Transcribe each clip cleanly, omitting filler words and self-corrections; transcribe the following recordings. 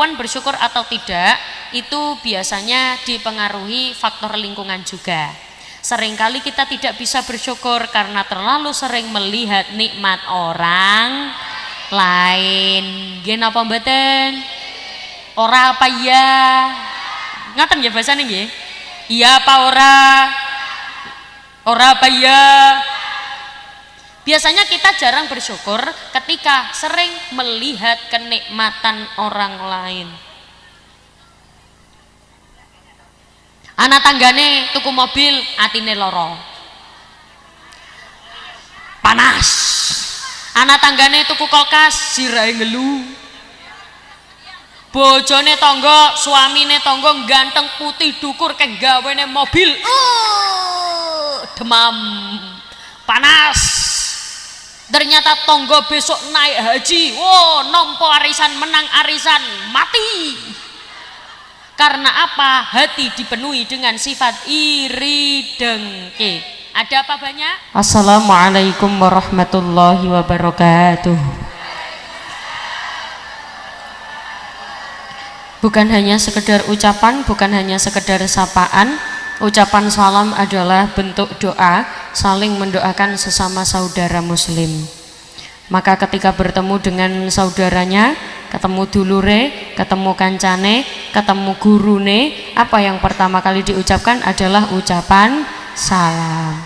kemampuan bersyukur atau tidak itu biasanya dipengaruhi faktor lingkungan juga. Seringkali kita tidak bisa bersyukur karena terlalu sering melihat nikmat orang lain. Nggih napa mboten? Ora apa ya? Ngaten ya bahasane nggih? Iya apa ora? Ora apa ya? Biasanya kita jarang bersyukur ketika sering melihat kenikmatan orang lain. Anak tanggane tuku mobil, atine loro. Panas. Anak tanggane tuku kulkas, sirahe ngelu. Bojone tangga, suamine tangga ganteng putih dukur kek gawene mobil. Demam. Panas. Ternyata tonggo besok naik haji, wow, nompo arisan, menang arisan, mati. Karena apa? Hati dipenuhi dengan sifat iri dengki. Ada apa banyak? Assalamualaikum warahmatullahi wabarakatuh. Bukan hanya sekedar ucapan, bukan hanya sekedar sapaan. Ucapan salam adalah bentuk doa, saling mendoakan sesama saudara muslim. Maka ketika bertemu dengan saudaranya, ketemu dulure, ketemu kancane, ketemu gurune, apa yang pertama kali diucapkan adalah ucapan salam.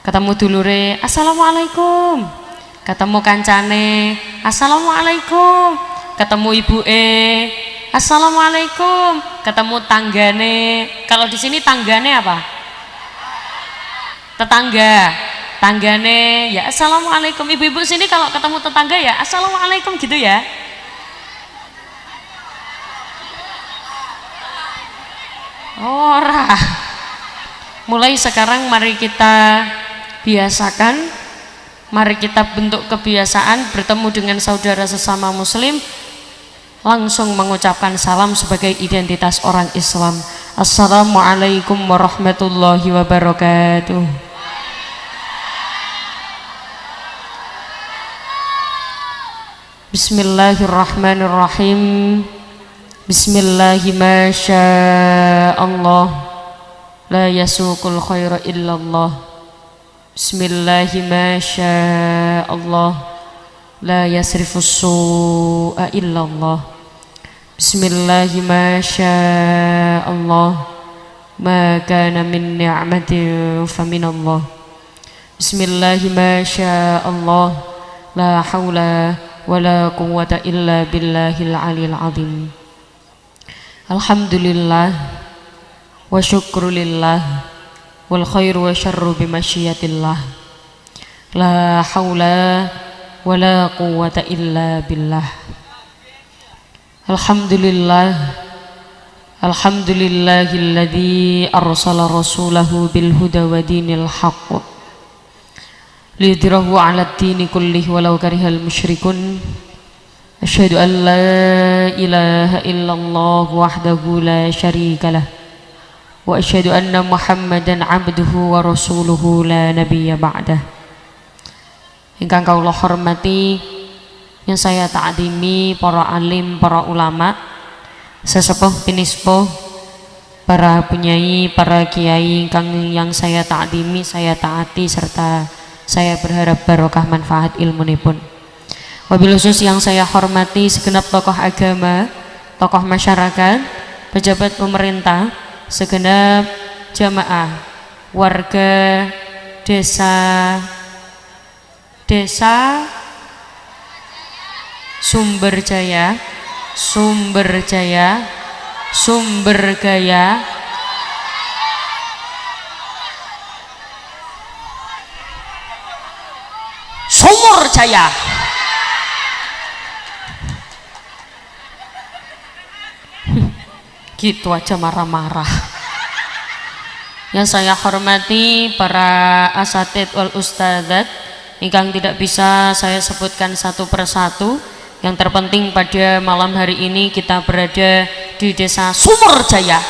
Ketemu dulure, assalamualaikum. Ketemu kancane, assalamualaikum. Ketemu ibuke, assalamualaikum. Ketemu tanggane, kalau di sini tanggane apa? Tetangga. Tanggane ya assalamualaikum. Ibu-ibu sini kalau ketemu tetangga ya assalamualaikum gitu ya. Ora. Mulai sekarang mari kita biasakan, mari kita bentuk kebiasaan bertemu dengan saudara sesama muslim langsung mengucapkan salam sebagai identitas orang Islam. Assalamualaikum warahmatullahi wabarakatuh. Bismillahirrahmanirrahim. Bismillahi ma sya'allah, la yasuqul khaira illallah. Bismillahi ma sya'allah, la yasrifus su'a illallah. Bismillahi ma sya'allah, ma kana min ni'matin faminallah. Bismillahi ma sya'allah, la hawla wala quwwata illa billahil aliyil azim. Alhamdulillah wa syukrulillah wal khairu wa syarru bimasyiatillah. La haula wala quwwata illa billah. Alhamdulillah, alhamdulillahilladzi arsala rasulahu bil huda wa dinil haqq liyudhhirahu 'alad dini kullihi walau karihal musyrikun. Asyhadu an la ilaha illallah wahdahu la syarikalah wa asyhadu anna Muhammadan 'abduhu wa rasuluhu la nabiyya ba'dah. Ingkang kawula hormati, yang saya ta'zimi para alim, para ulama, sesepuh pinispuh, para penyai, para kiai yang saya ta'zimi, saya taati serta saya berharap barokah manfaat ilmunipun. Wabil khusus yang saya hormati segenap tokoh agama, tokoh masyarakat, pejabat pemerintah, segenap jamaah, warga desa Sumberjaya, Sumberjaya, Sumbergaya, Sumurjaya. Gitu aja marah-marah. Yang saya hormati para asatidz wal ustadzat ingkang tidak bisa saya sebutkan satu persatu. Yang terpenting pada malam hari ini kita berada di desa Sumurjaya.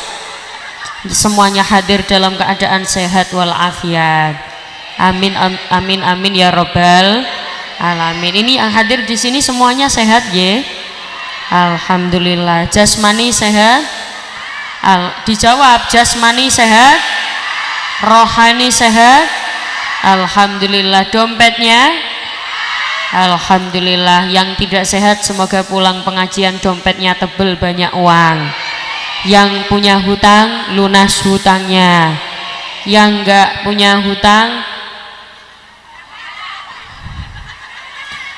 Semuanya hadir dalam keadaan sehat walafiat. Amin amin amin ya robbal alamin. Ini yang hadir di sini semuanya sehat ya. Alhamdulillah. Jasmani sehat? Dijawab, jasmani sehat? Rohani sehat? Alhamdulillah. Dompetnya? Alhamdulillah. Yang tidak sehat semoga pulang pengajian dompetnya tebel, banyak uang. Yang punya hutang lunas hutangnya. Yang enggak punya hutang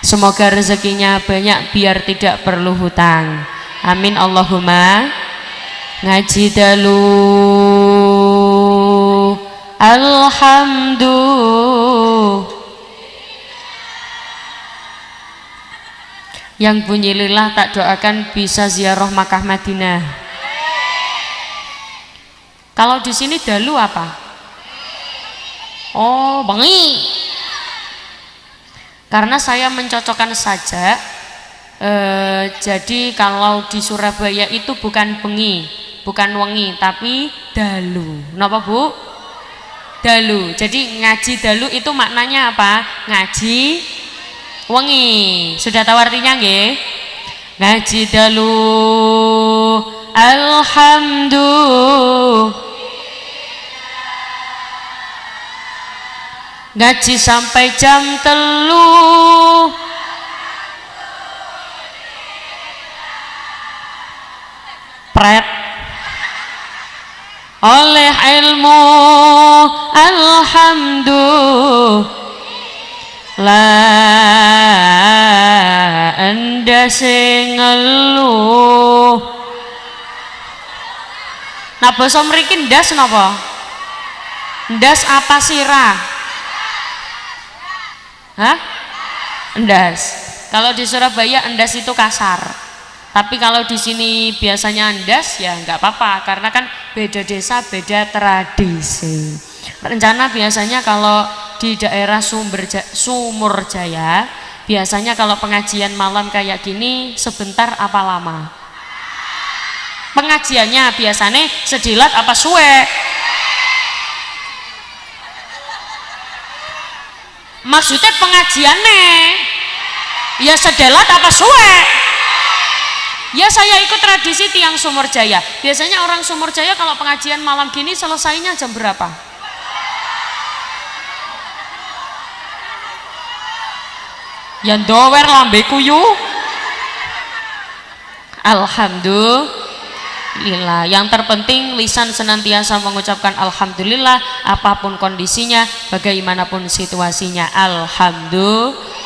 semoga rezekinya banyak biar tidak perlu hutang. Amin Allahumma. Ngaji dalu alhamdulillah. Yang bunyi lillah tak doakan bisa ziarah Makkah Madinah. Kalau di sini dalu apa? Oh, bengi. Karena saya mencocokkan saja. Jadi kalau di Surabaya itu bukan bengi, bukan wengi, tapi dalu. Kenapa Bu? Dalu. Jadi ngaji dalu itu maknanya apa? Ngaji wengi. Sudah tahu artinya nggih? Ngaji dalu alhamdulillah. Ngaji sampai jam 3 pret oleh ilmu alhamdulillah anda sing ngeluh. Nah basa mriki ndas napa? Ndas apa sirah? Hah? Endas. Kalau di Surabaya endas itu kasar. Tapi kalau di sini biasanya endas ya nggak apa-apa karena kan beda desa, beda tradisi. Rencana biasanya kalau di daerah Sumur Jaya, biasanya kalau pengajian malam kayak gini sebentar apa lama? Pengajiannya biasanya sedilat apa suwe? Maksudnya pengajiannya ya sedelat apa suwe? Ya saya ikut tradisi tiang Sumur Jaya. Biasanya orang Sumur Jaya kalau pengajian malam gini selesainya jam berapa? Ya dower lambeku yu. Alhamdulillah. Yang terpenting lisan senantiasa mengucapkan alhamdulillah apapun kondisinya, bagaimanapun situasinya. Alhamdulillah.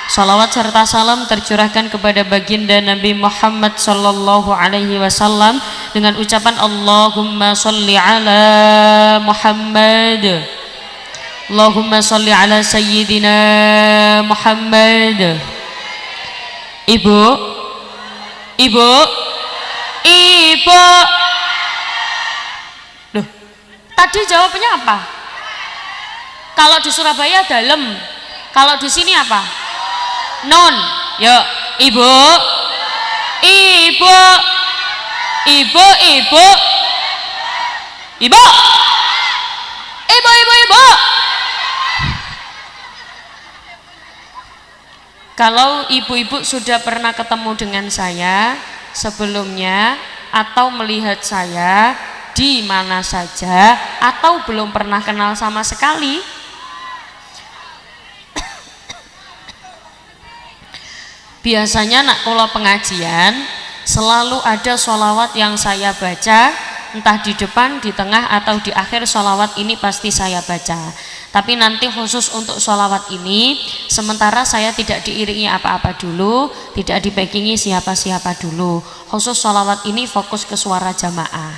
Salawat serta salam tercurahkan kepada baginda Nabi Muhammad sallallahu alaihi wasallam dengan ucapan Allahumma sholli ala Muhammad. Allahumma sholli ala sayyidina Muhammad. Ibu, loh, tadi jawabnya apa? Kalau di Surabaya dalem, kalau di sini apa? Non. Yuk, ibu, Kalau ibu-ibu sudah pernah ketemu dengan saya sebelumnya atau melihat saya di mana saja atau belum pernah kenal sama sekali, biasanya nak kula pengajian selalu ada sholawat yang saya baca, entah di depan, di tengah atau di akhir sholawat ini pasti saya baca. Tapi nanti khusus untuk sholawat ini sementara saya tidak diiringi apa-apa dulu, tidak dipackingi siapa-siapa dulu. Khusus sholawat ini fokus ke suara jamaah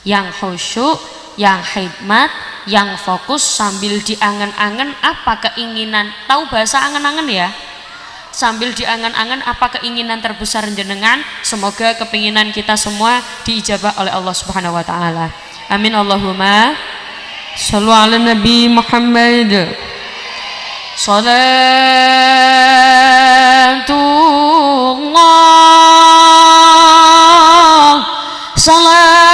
yang khusyuk, yang khidmat, yang fokus sambil diangen-angen apa keinginan. Tahu bahasa angen-angen ya? Sambil diangen-angen apa keinginan terbesar jenengan, semoga keinginan kita semua diijabah oleh Allah Subhanahu wa taala. Amin Allahumma. Shallu ala Nabi Muhammad. Salatullah salamullah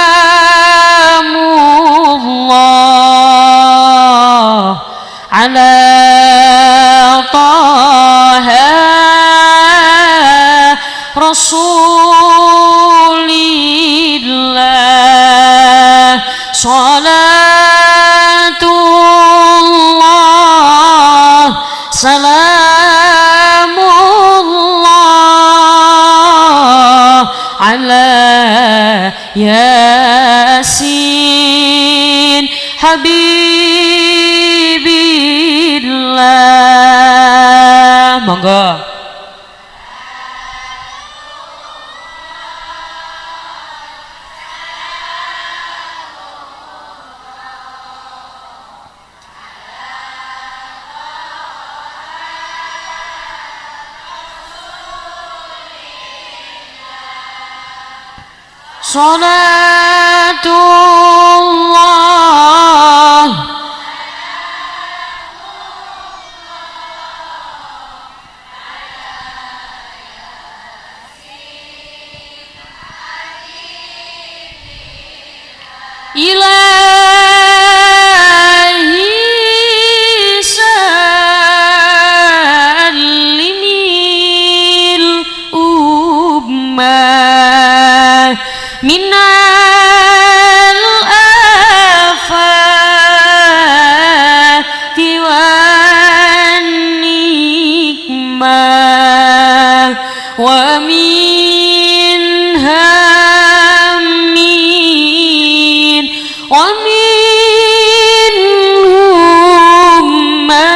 ala taha Rasul Yasin Habibillah. Monggo. Salatullah ilahi salimil ummah minal afati wan nikmah wa min hammin wa min hummah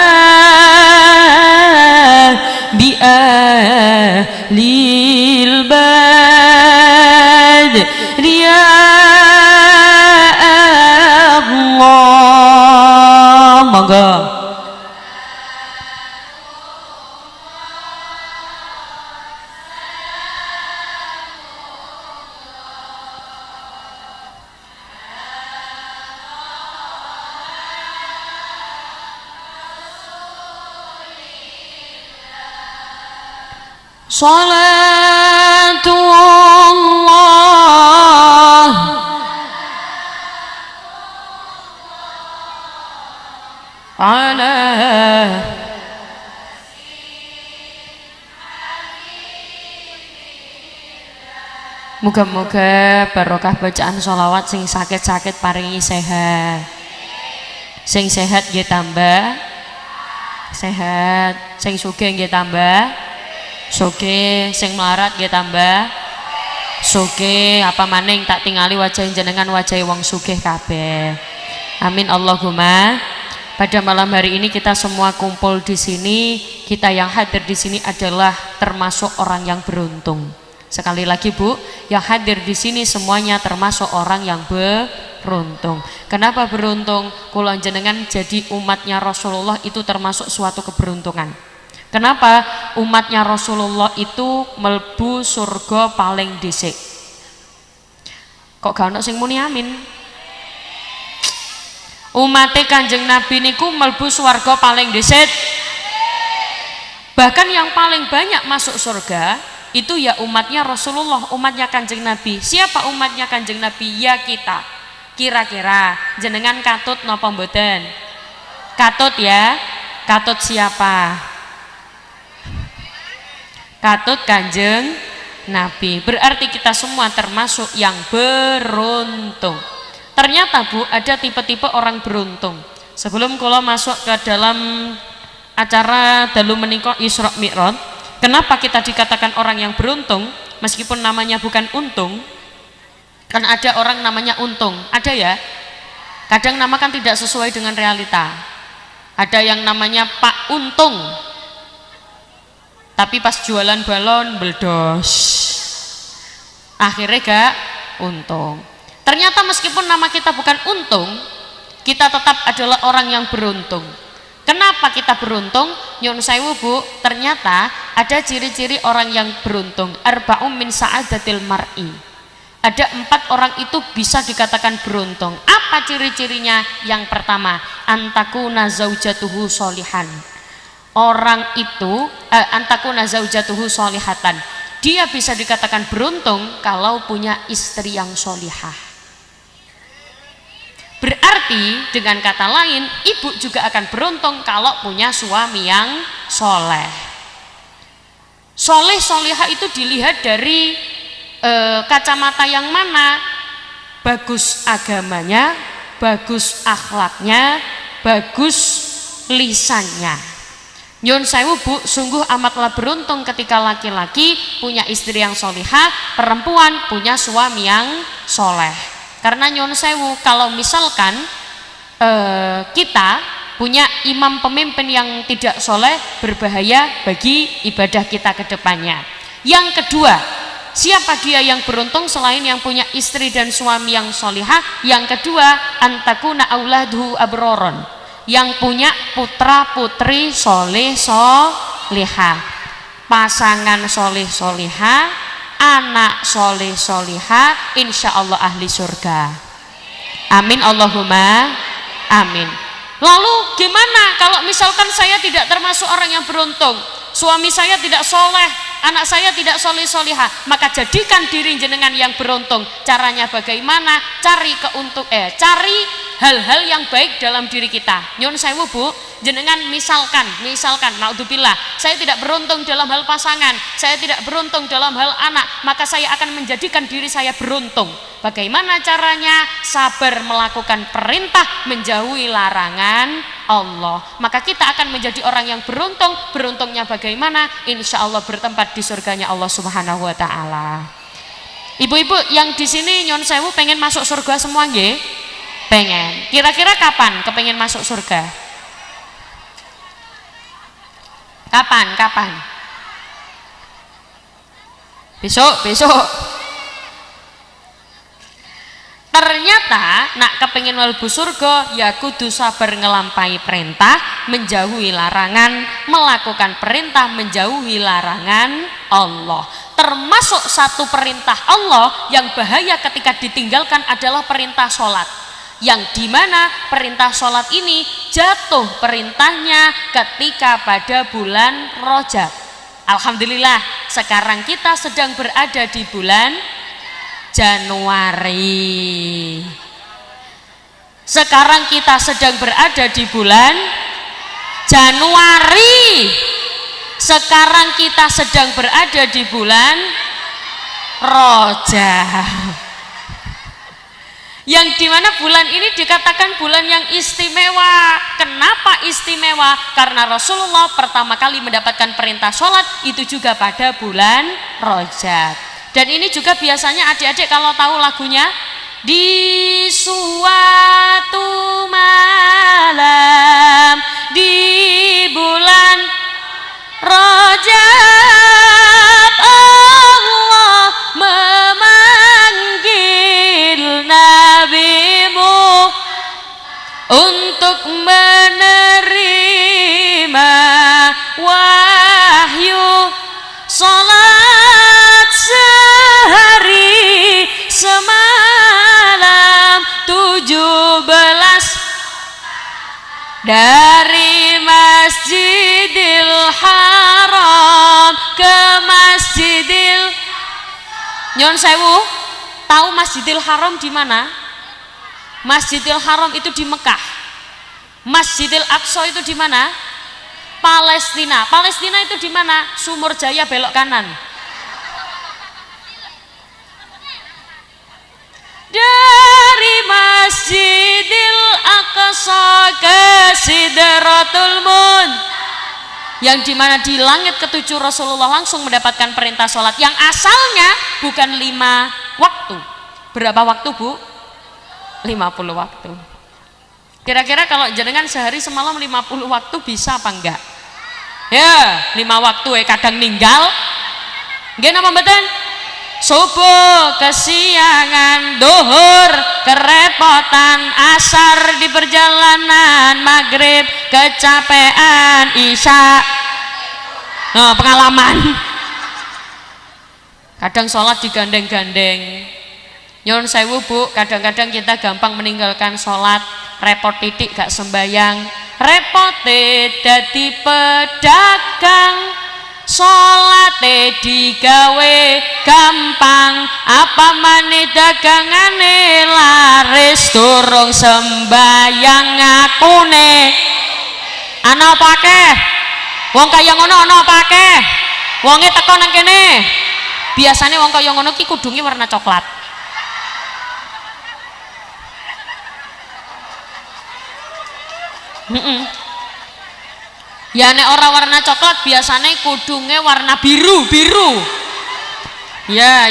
bi'ahlil bad ya Allah. Monggo. Salatullah ala muga-muga barokah bacaan sholawat sing sakit-sakit paringi sehat, sing sehat nggih tambah sehat, sing sugih nggih tambah soge, sing melarat nggih tambah soge, apa maning tak tingali wajah jenengan wajah wong sugih kabeh. Amin Allahumma. Pada malam hari ini kita semua kumpul di sini, kita yang hadir di sini adalah termasuk orang yang beruntung. Sekali lagi Bu, yang hadir di sini semuanya termasuk orang yang beruntung. Kenapa beruntung? Kula jenengan jadi umatnya Rasulullah itu termasuk suatu keberuntungan. Kenapa? Umatnya Rasulullah itu melbu surga paling dhisik. Kok gak ono sing muni amin? Umate Kanjeng Nabi niku melbu swarga paling dhisik. Bahkan yang paling banyak masuk surga itu ya umatnya Rasulullah, umatnya Kanjeng Nabi. Siapa umatnya Kanjeng Nabi? Ya kita. Kira-kira jenengan katut napa mboten? Katut ya. Katut siapa? Katut Kanjeng Nabi. Berarti kita semua termasuk yang beruntung. Ternyata Bu, ada tipe-tipe orang beruntung. Sebelum kula masuk ke dalam acara dalu menika Isra Mi'raj, kenapa kita dikatakan orang yang beruntung meskipun namanya bukan untung? Kan ada orang namanya untung, ada ya? Kadang nama kan tidak sesuai dengan realita. Ada yang namanya Pak Untung, tapi pas jualan balon beldos, akhirnya gak untung. Ternyata meskipun nama kita bukan untung, kita tetap adalah orang yang beruntung. Kenapa kita beruntung? Nyun sewu Bu, ternyata ada ciri-ciri orang yang beruntung. Arba'um min sa'adatil mar'i. Ada 4 orang itu bisa dikatakan beruntung. Apa ciri-cirinya? Yang pertama, antakuna zaujatuhu solihan. Orang itu antakuna zaujatuhu solihatan. Dia bisa dikatakan beruntung kalau punya istri yang solihah. Berarti dengan kata lain, ibu juga akan beruntung kalau punya suami yang soleh. Soleh solihah itu dilihat dari kacamata yang mana? Bagus agamanya, bagus akhlaknya, bagus lisannya. Nyun sewu Bu, sungguh amatlah beruntung ketika laki-laki punya istri yang solihah, perempuan punya suami yang soleh. Karena nyun sewu, kalau misalkan kita punya imam pemimpin yang tidak soleh, berbahaya bagi ibadah kita ke depannya. Yang kedua, siapa dia yang beruntung selain yang punya istri dan suami yang solihah? Yang kedua, antakuna auladhu abroron, yang punya putra putri soleh solihah, pasangan soleh solihah, anak soleh solihah, insya Allah ahli surga. Amin Allahumma amin. Lalu gimana kalau misalkan saya tidak termasuk orang yang beruntung, suami saya tidak soleh, anak saya tidak soleh solihah? Maka jadikan diri jenengan yang beruntung. Caranya bagaimana? Cari hal-hal yang baik dalam diri kita. Nyun sewu Bu, jenengan misalkan naudzubillah, saya tidak beruntung dalam hal pasangan, saya tidak beruntung dalam hal anak, maka saya akan menjadikan diri saya beruntung. Bagaimana caranya? Sabar melakukan perintah, menjauhi larangan Allah, maka kita akan menjadi orang yang beruntung. Beruntungnya bagaimana? Insya Allah bertempat di surganya Allah Subhanahu wa Ta'ala. Ibu-ibu yang di sini nyun sewu pengen masuk surga semua nggih? Pengen. Kira-kira kapan kepengen masuk surga? Kapan? Besok. Ternyata nak kepengin mlebu surga ya kudu sabar ngelampai perintah, menjauhi larangan, melakukan perintah, menjauhi larangan Allah. Termasuk satu perintah Allah yang bahaya ketika ditinggalkan adalah perintah sholat, yang dimana perintah sholat ini jatuh perintahnya ketika pada bulan Rajab. Alhamdulillah sekarang kita sedang berada di bulan Januari. Sekarang kita sedang berada di bulan Januari. Sekarang kita sedang berada di bulan Rajab, yang dimana bulan ini dikatakan bulan yang istimewa. Kenapa istimewa? Karena Rasulullah pertama kali mendapatkan perintah sholat itu juga pada bulan Rajab. Dan ini juga biasanya adik-adik kalau tahu lagunya, di suatu malam di bulan Rajab Allah memanggil nabimu untuk menerima wahyu salat sehari semalam 17 dari Masjidil Haram ke Masjidil. Nyon sewu, tahu Masjidil Haram di mana? Masjidil Haram itu di Mekah. Masjidil Aqsa itu di mana? Palestina. Palestina itu di mana? Sumur Jaya belok kanan. Dari Masjidil Aqsa ke Sidratul Muntaha, yang dimana di langit ketujuh Rasulullah langsung mendapatkan perintah sholat yang asalnya bukan 5 waktu. Berapa waktu Bu? 50 waktu. Kira-kira kalau jenengan sehari semalam 50 waktu bisa apa enggak? Ya 5 waktu kadang ninggal nggih napa mboten? Subuh kesiangan, duhur kerepotan, asar di perjalanan, maghrib kecapean, isya pengalaman. Kadang sholat digandeng-gandeng. Nyun sewu Bu, kadang-kadang kita gampang meninggalkan sholat, repot titik gak sembayang, repote dadi pedagang, sholate digawe gampang, apa maneh dagangane laris, durung sembayang ngakune ana apa akeh wong kaya ngono, ana apa akeh wonge teko nang kene. Biasane wong kaya ngono ki kudunge warna coklat. Ya nek ora warna coklat biasanya kudunge warna biru. Ya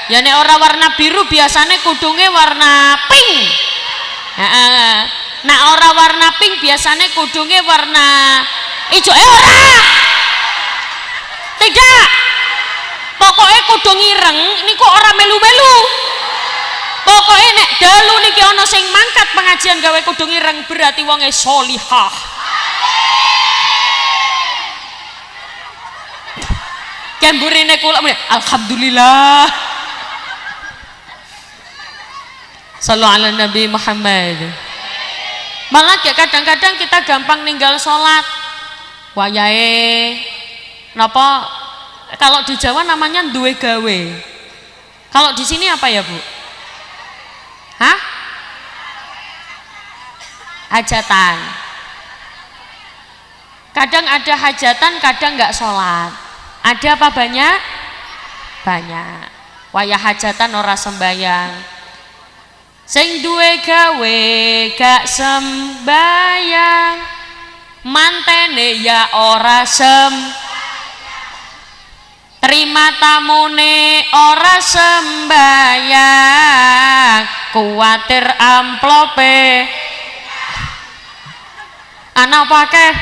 nek ora warna biru biasanya kudunge warna pink. Nek ora warna pink biasanya kudunge warna ijo. Ora. Tidak. Pokoknya kudung ireng niku ora melu-melu. Pokoknya nek dalu niki ana sing mangkat pengajian gawe kudung ireng berarti wonge sholihah. Kemburine kula alhamdulillah. Sallu ala Nabi Muhammad. Malah ya kadang-kadang kita gampang ninggal sholat. Wayahe napa kalau di Jawa namanya duwe gawe. Kalau di sini apa ya, Bu? Hah? Hajatan. Kadang ada hajatan, kadang nggak sholat. Ada apa banyak? Banyak. Wayah hajatan ora sembayang. Sing duwe gawe gak sembayang. Mantene ya ora terima tamune ora sembayang. Kuwatir amplope ana apa akeh?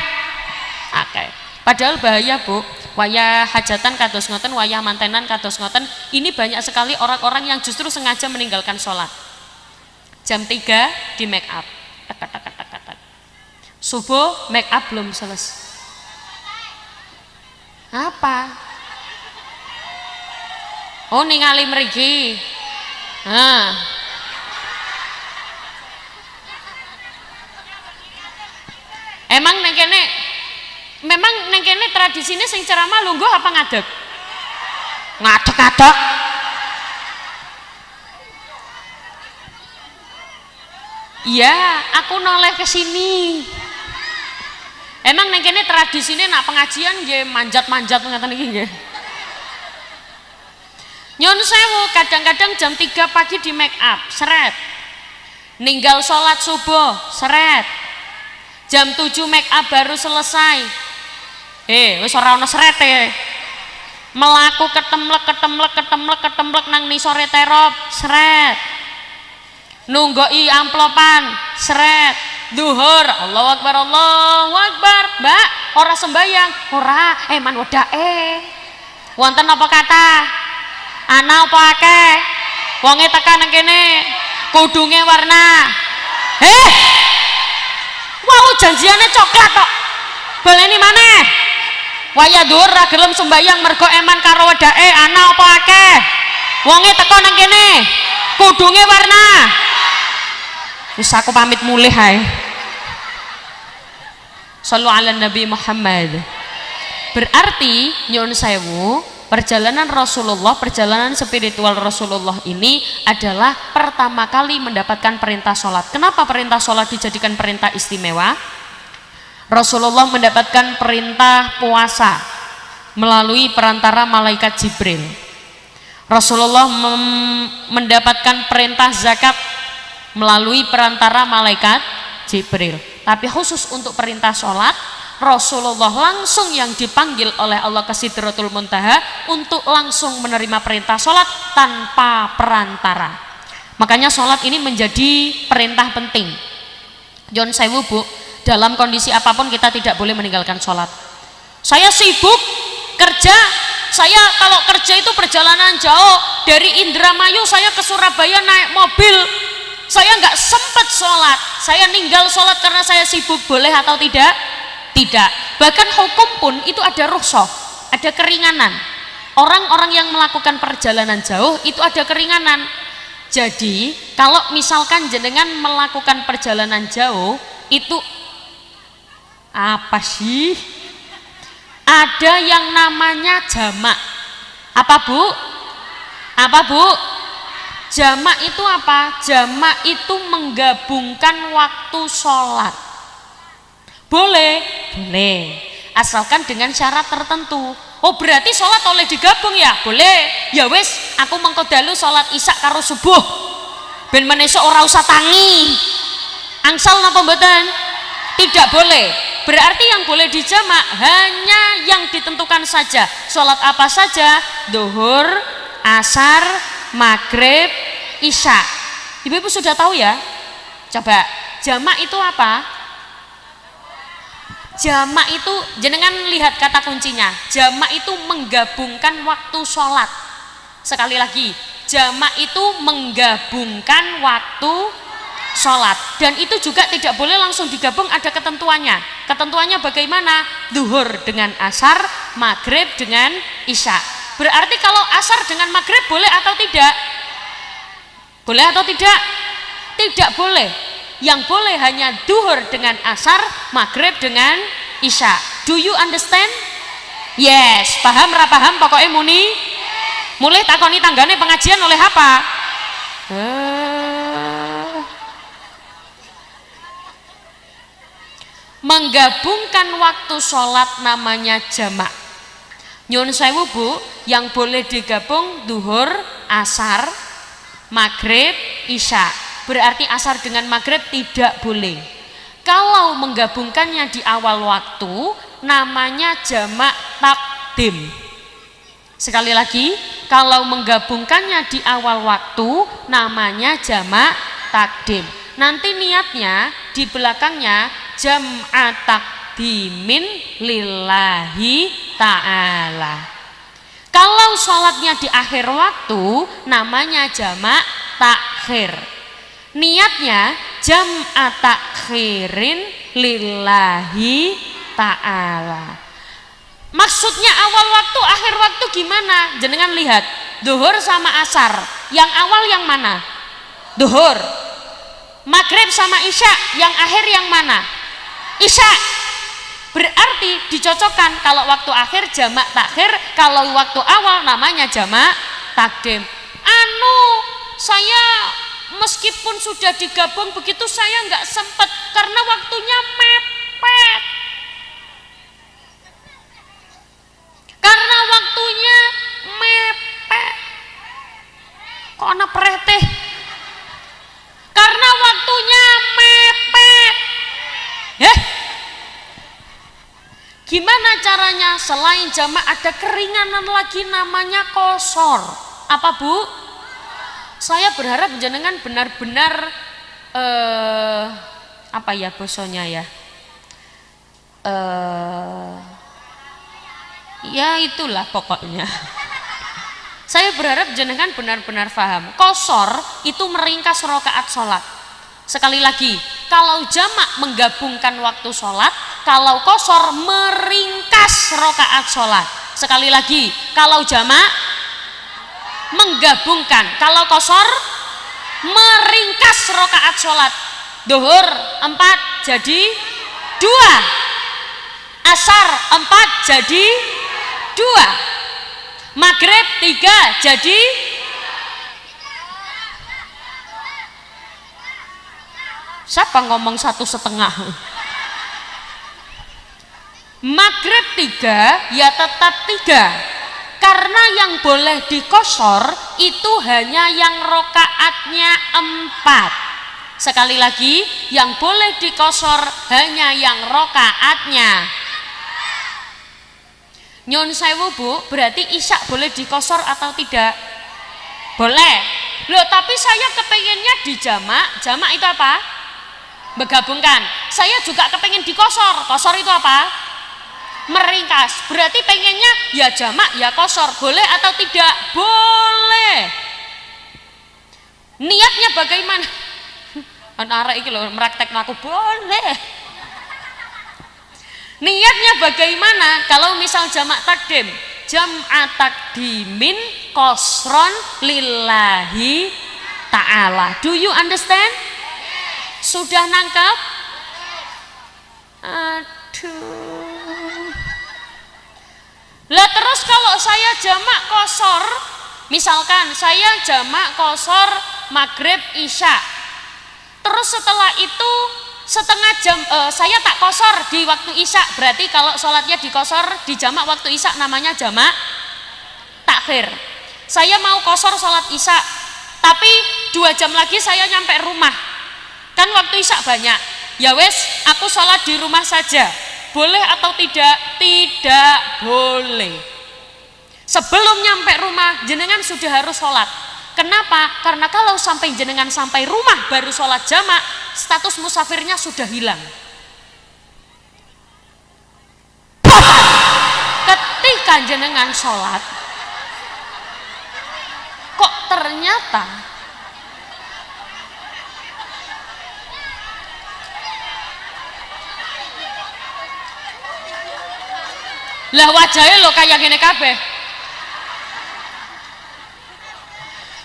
Akeh. Padahal bahaya, Bu. Wayah hajatan kados ngoten, wayah mantenan kados ngoten. Ini banyak sekali orang-orang yang justru sengaja meninggalkan sholat. Jam 3 di make up. Tak. Subuh make up belum selesai. Apa? Oh, ningali mriki. Emang neng kene memang neng kene tradisine sing ceramah lungguh apa ngadeg? Ngadeg. Iya, aku noleh ke sini. Emang neng kene tradisine nak pengajian nggih manjat-manjat ngoten iki nggih. Nyon sewu, kadang-kadang jam 3 pagi di make up, seret. Ninggal sholat subuh, seret. Jam 7 make up baru selesai. Wis ora ono serete. Melaku ketemlek nang nisore terop, seret. Nunggoi amplopan, seret. Duhur, Allahu Akbar. Mbak, ora sembayang, ora, man wedake. Wonten apa kata? Ana apa akeh? Wonge tekan nang kene. Kudunge warna. Wau janjiane coklat kok. Baleni maneh. Waya dhuwur ra gelem sembayang mergo eman karo wedake. Ana apa akeh? Wonge teko nang kene. Kudunge warna. Wis aku pamit mulih ae. Shallu ala Nabi Muhammad. Berarti nyuwun sewu, perjalanan Rasulullah, perjalanan spiritual Rasulullah ini adalah pertama kali mendapatkan perintah sholat. Kenapa perintah sholat dijadikan perintah istimewa? Rasulullah mendapatkan perintah puasa melalui perantara malaikat Jibril. Rasulullah mendapatkan perintah zakat melalui perantara malaikat Jibril. Tapi khusus untuk perintah sholat, Rasulullah langsung yang dipanggil oleh Allah ke Sidratul Muntaha untuk langsung menerima perintah sholat tanpa perantara. Makanya sholat ini menjadi perintah penting. Jon sewu, Bu, dalam kondisi apapun kita tidak boleh meninggalkan sholat. Saya sibuk kerja, saya kalau kerja itu perjalanan jauh dari Indramayu saya ke Surabaya naik mobil, saya nggak sempat sholat, saya ninggal sholat karena saya sibuk, boleh atau tidak? Tidak. Bahkan hukum pun itu ada rukhsah, ada keringanan. Orang-orang yang melakukan perjalanan jauh itu ada keringanan. Jadi kalau misalkan jenengan melakukan perjalanan jauh itu apa sih? Ada yang namanya jamak. Apa, Bu? Apa, Bu? Jamak itu apa? Jamak itu menggabungkan waktu sholat. Boleh, boleh. Asalkan dengan syarat tertentu. Oh, berarti sholat oleh digabung ya? Boleh. Ya wis, aku mengko dalu sholat isya karo subuh. Ben menesuk ora usah tangi. Angsal napa mboten? Tidak boleh. Berarti yang boleh dijamak hanya yang ditentukan saja. Sholat apa saja? Duhur, asar, maghrib, isya. Ibu-ibu sudah tahu ya? Coba, jamak itu apa? Jamak itu, jenengan lihat kata kuncinya. Jamak itu menggabungkan waktu sholat. Sekali lagi, jamak itu menggabungkan waktu sholat, dan itu juga tidak boleh langsung digabung, ada ketentuannya. Ketentuannya bagaimana? Duhur dengan asar, maghrib dengan isya. Berarti kalau asar dengan maghrib boleh atau tidak? Boleh atau tidak? Tidak boleh. Yang boleh hanya duhur dengan asar, maghrib dengan isya. Do you understand? Yes. Paham ra paham pokoknya muni? Mulai takoni tanggane pengajian oleh apa? Menggabungkan waktu sholat namanya jamak. Nyun sewu Bu, yang boleh digabung duhur, asar, maghrib, isya. Berarti asar dengan maghrib tidak boleh. Kalau menggabungkannya di awal waktu namanya jamak takdim. Sekali lagi, kalau menggabungkannya di awal waktu namanya jamak takdim. Nanti niatnya di belakangnya jam'at takdimin lillahi ta'ala. Kalau sholatnya di akhir waktu namanya jamak takhir. Niatnya jam'at takhirin lillahi ta'ala. Maksudnya awal waktu akhir waktu gimana? Jenengan lihat, duhur sama asar, yang awal yang mana? Duhur. Maghrib sama isya, yang akhir yang mana? Isya. Berarti dicocokkan, kalau waktu akhir jamak takhir, kalau waktu awal namanya jamak takdim. Saya meskipun sudah digabung begitu saya nggak sempat karena waktunya mepet. Karena waktunya mepet. Kok anak pereteh? Karena waktunya mepet. Gimana caranya? Selain jamak ada keringanan lagi namanya qashar. Apa Bu? Saya berharap jenengan benar-benar apa ya bosonya ya? Ya itulah pokoknya. Saya berharap jenengan benar-benar paham. Qashar itu meringkas rakaat sholat. Sekali lagi, kalau jamak menggabungkan waktu sholat, kalau qashar meringkas rakaat sholat. Sekali lagi, kalau jamak menggabungkan, kalau qashar meringkas rakaat sholat. Duhur 4 jadi 2, asar 4 jadi 2, maghrib 3 jadi siapa ngomong 1,5? Maghrib 3 ya tetap 3, karena yang boleh dikosor itu hanya yang rokaatnya 4. Sekali lagi, yang boleh dikosor hanya yang rokaatnya. Nyon sewu Bu, berarti isya boleh dikosor atau tidak? Boleh. Loh, tapi saya kepengennya di jamak. Jamak itu apa? Menggabungkan. Saya juga kepengen dikosor. Kosor itu apa? Meringkas. Berarti pengennya ya jamak ya kosor. Boleh atau tidak? Boleh. Niatnya bagaimana? Anak iki lho meraktek aku boleh. Niatnya bagaimana? Kalau misal jamak takdim, jam'at takdimin qasron lillahi ta'ala. Do you understand? Sudah nangkep? Aduh. Lah terus kalau saya jamak qasor, misalkan saya jamak qasor maghrib isya, terus setelah itu setengah jam saya tak kosor di waktu isya, berarti kalau sholatnya dikosor di jamak waktu isya namanya jamak takhir. Saya mau kosor sholat isya, tapi 2 jam lagi saya nyampe rumah, kan waktu isya banyak, ya wes aku sholat di rumah saja. boleh atau tidak? Tidak boleh. Sebelum nyampe rumah jenengan sudah harus sholat. Kenapa? Karena kalau sampai jenengan sampai rumah baru sholat jamak, status musafirnya sudah hilang. Ketika jenengan sholat, kok ternyata lah wajahnya lo kayak gini kabeh.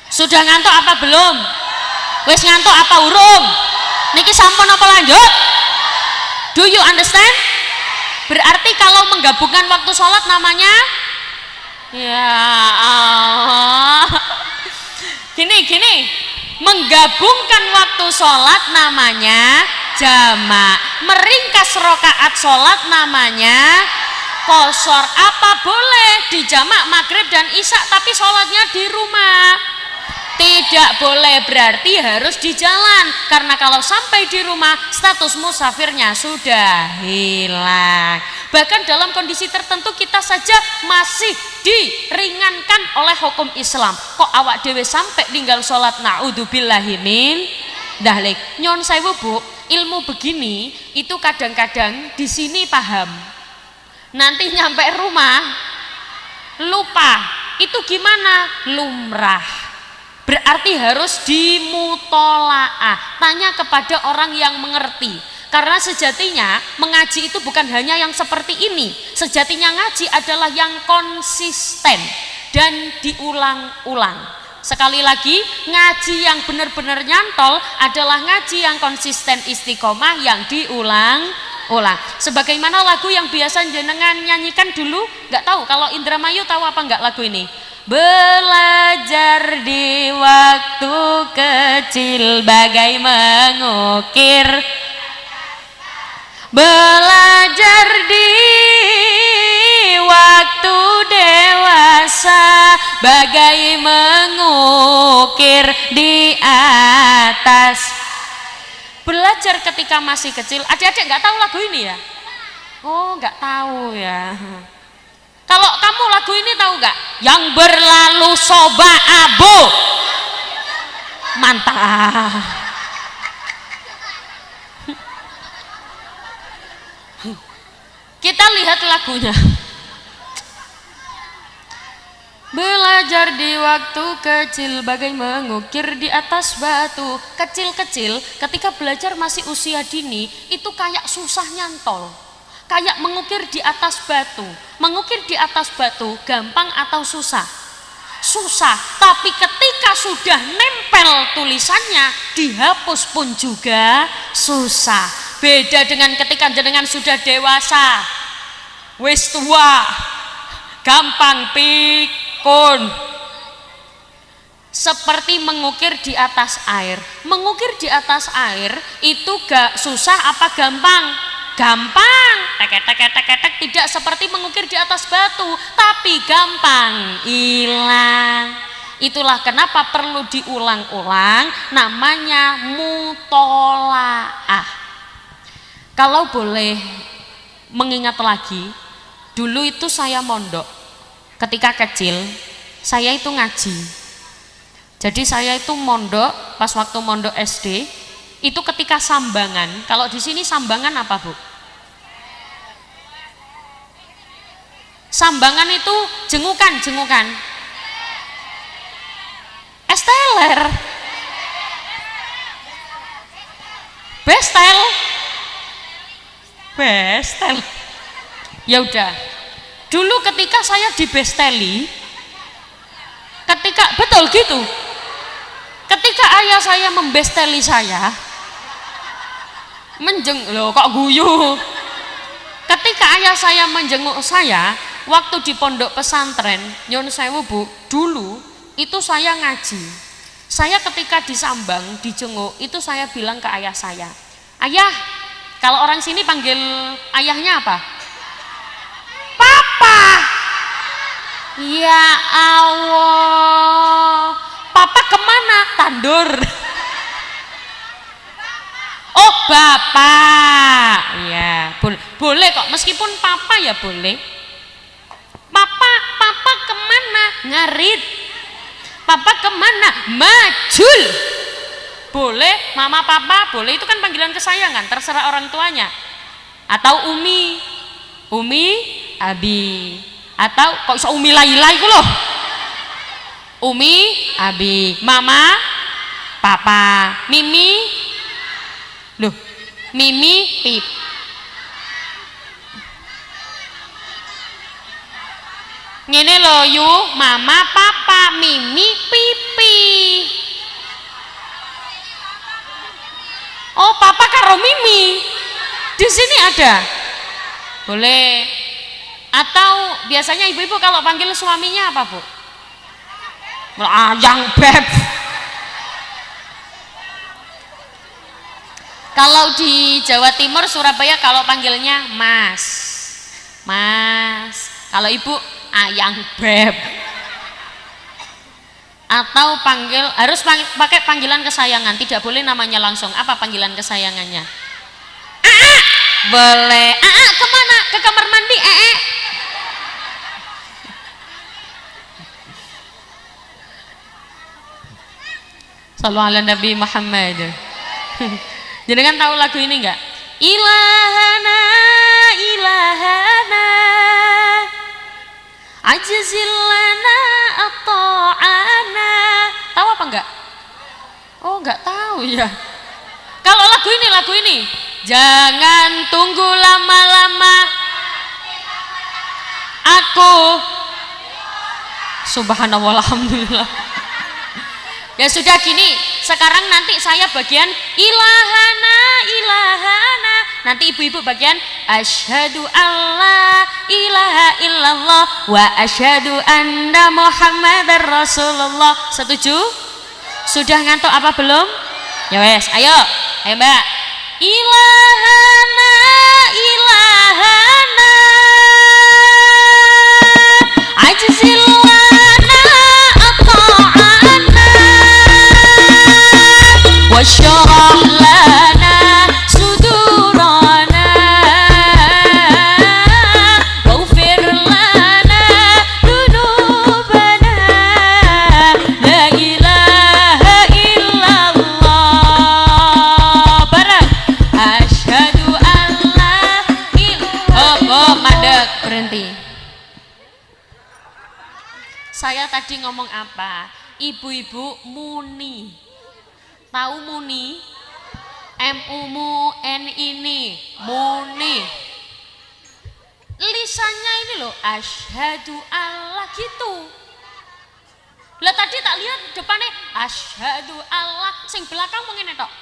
Sudah ngantuk apa belum? Wes ngantuk apa urung? Niki sampun apa lanjut? Do you understand? Berarti kalau menggabungkan waktu sholat namanya ya Allah. Gini, menggabungkan waktu sholat namanya jamak, meringkas rokaat sholat namanya qashar. Apa boleh di jamak maghrib dan isya tapi sholatnya di rumah? Tidak boleh, berarti harus di jalan, karena kalau sampai di rumah status musafirnya sudah hilang. Bahkan dalam kondisi tertentu kita saja masih diringankan oleh hukum Islam. Kok awak dewe sampai tinggal sholat, naudzubillahi min dahlik. Nyon sewu Bu, ilmu begini itu kadang-kadang di sini paham, nanti nyampe rumah lupa. Itu gimana? Lumrah. Berarti harus dimutolaah, tanya kepada orang yang mengerti. Karena sejatinya mengaji itu bukan hanya yang seperti ini. Sejatinya ngaji adalah yang konsisten dan diulang-ulang. Sekali lagi, ngaji yang benar-benar nyantol adalah ngaji yang konsisten, istiqomah, yang diulang-ulang. Sebagaimana lagu yang biasa jenengan nyanyikan dulu, nggak tahu kalau Indramayu tahu apa nggak lagu ini? Belajar di waktu kecil bagai mengukir, belajar di waktu dewasa bagai mengukir di atas. Belajar ketika masih kecil. Adik-adik nggak tahu lagu ini ya? Oh, nggak tahu ya. Kalau kamu lagu ini tahu nggak? Yang berlalu soba abu. Mantap. Kita lihat lagunya. Belajar di waktu kecil bagai mengukir di atas batu. Kecil-kecil ketika belajar masih usia dini itu kayak susah nyantol. Kayak mengukir di atas batu. Mengukir di atas batu gampang atau susah? Susah. Tapi ketika sudah nempel tulisannya, dihapus pun juga susah. Beda dengan ketika jenengan sudah dewasa, wis tua, gampang pikun. Seperti mengukir di atas air. Mengukir di atas air itu gak susah apa gampang? Gampang, tek-tek, tidak seperti mengukir di atas batu, tapi gampang hilang. Itulah kenapa perlu diulang-ulang, namanya mutolaah. Kalau boleh mengingat lagi, dulu itu saya mondok, ketika kecil saya itu ngaji. Jadi saya itu mondok, pas waktu mondok SD, itu ketika sambangan. Kalau di sini sambangan apa Bu? Sambangan itu jengukan. Esteler. Bestel. Ya udah. Dulu ketika saya dibesteli, betul gitu. Ketika ayah saya membesteli saya, loh kok guyu. Ketika ayah saya menjenguk saya waktu di pondok pesantren Nyon Sewu Bu, dulu itu saya ngaji. Saya ketika disambang, dijenguk, itu saya bilang ke ayah saya, ayah, kalau orang sini panggil ayahnya apa? Papa. Ya Allah, papa kemana? Tandur. Oh bapak, ya Bu boleh kok, meskipun papa ya boleh. Papa kemana? Ngarit. Papa kemana? Majul. Boleh, mama papa boleh, itu kan panggilan kesayangan, terserah orang tuanya. Atau umi abi. Atau kok iso umi Laila iku loh. Umi abi, mama papa, mimi loh, mimi pip. Ngene lho yu, mama papa, mimi pipi. Oh, papa karo mimi di sini ada, boleh. Atau biasanya ibu-ibu kalau panggil suaminya apa, Bu? Yang beb. Kalau di Jawa Timur, Surabaya, kalau panggilnya mas. Kalau ibu ayang beb. Atau harus pakai panggilan kesayangan, tidak boleh namanya langsung. Apa panggilan kesayangannya? Aa, boleh. Aa, kemana? Ke kamar mandi. Sallallahu ala Nabi Muhammad. Jenengan tahu lagu ini enggak? Ilahana, ilahana, ajzilana ata'ana. Tahu apa enggak? Oh, enggak tahu ya. Kalau lagu ini, jangan tunggu lama-lama. Aku subhanallah, alhamdulillah. Ya sudah gini, sekarang nanti saya bagian ilahana, ilahana. Nanti ibu-ibu bagian asyhadu alla ilaha illallah wa asyhadu anna muhammadar rasulullah. Setuju? Sudah ngantuk apa belum? Ya wes, ayo Mbak. Ilahana, ilahana, ajzilana ata'ana, wasyarah lana sudurana, waghfir lana dunubana, la ilaha illallah. Bareng asyhadu an la ilaha. Mandek, berhenti. Saya tadi ngomong apa? Ibu-ibu muni. Tahu muni? M-U-M-U N ini muni. Lisannya ini loh, asyhadu Allah gitu. Lah tadi tak lihat depannya asyhadu Allah, sing belakang mau ngene tok.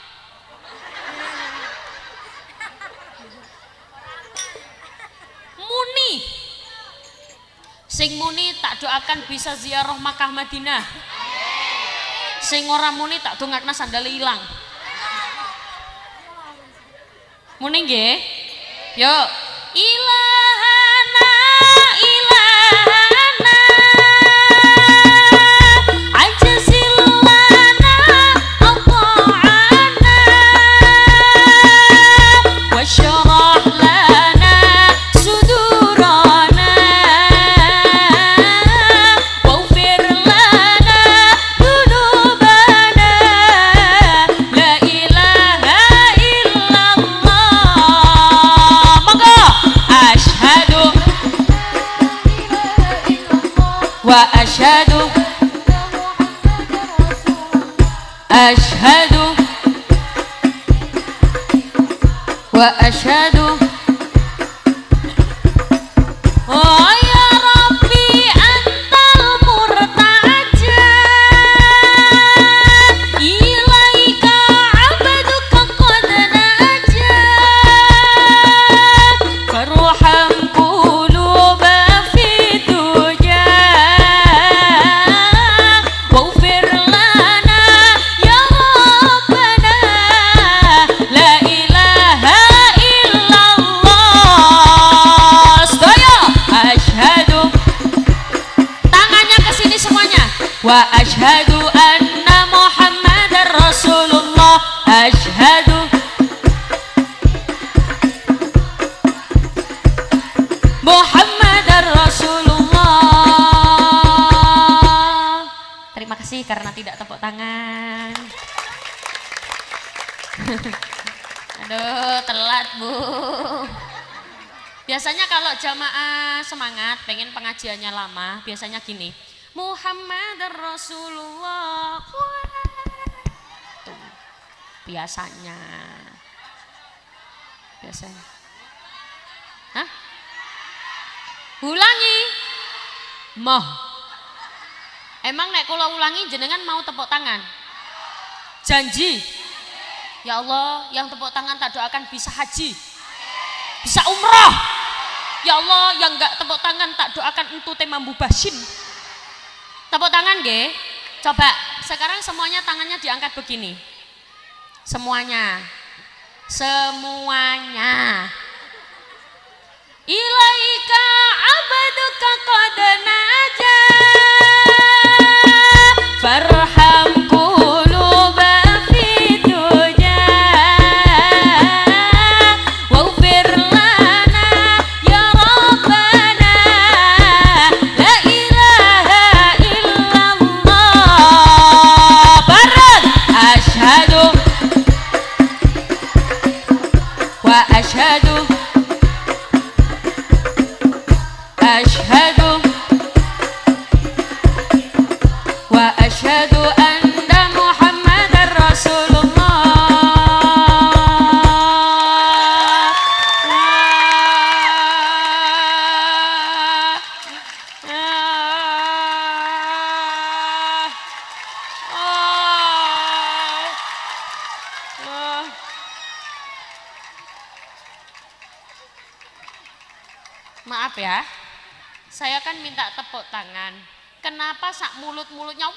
Muni. Sing muni tak doakan bisa ziarah Makkah Madinah. Sing ora muni tak dongakna sandale ilang. Muni nggih? Yuk. Ilahana, ilahana, ajzilana ata'ana, wasyarah lana sudurana, waghfir lana dunubana, la ilaha illallah. Monggo asyhadu wa asyhadu wa asyhadu. Oh ya Rabbi antal murtaja, ilaika abduka qad naja, farham quluba fi duja, waghfir lana ya Rabbana, la ilaha illallah. Sedaya asyhadu, tangannya ke sini semuanya. Wa asyhadu anna muhammadar rasulullah. Asyhadu tangan. Aduh, telat Bu. Biasanya kalau jamaah semangat, pengen pengajiannya lama, biasanya gini. Muhammad Rasulullah. Tuh, biasanya. Hah? Ulangi. Moh. Emang nek kula ulangi jenengan mau tepuk tangan? Janji. Ya Allah, yang tepuk tangan tak doakan bisa haji. Bisa umrah. Ya Allah, yang enggak tepuk tangan tak doakan entute mambu basin. Tepuk tangan nggih. Coba sekarang semuanya tangannya diangkat begini. Semuanya. Ilaika abaduka qad naja farham quluba fi duja waghfir lana ya rabbana la ilaha illallah barat asyhadu wa asyhadu wa asyhadu anna Muhammadar Rasulullah. Maaf ya, saya kan minta tepuk tangan. Kenapa sak mulut-mulutnya?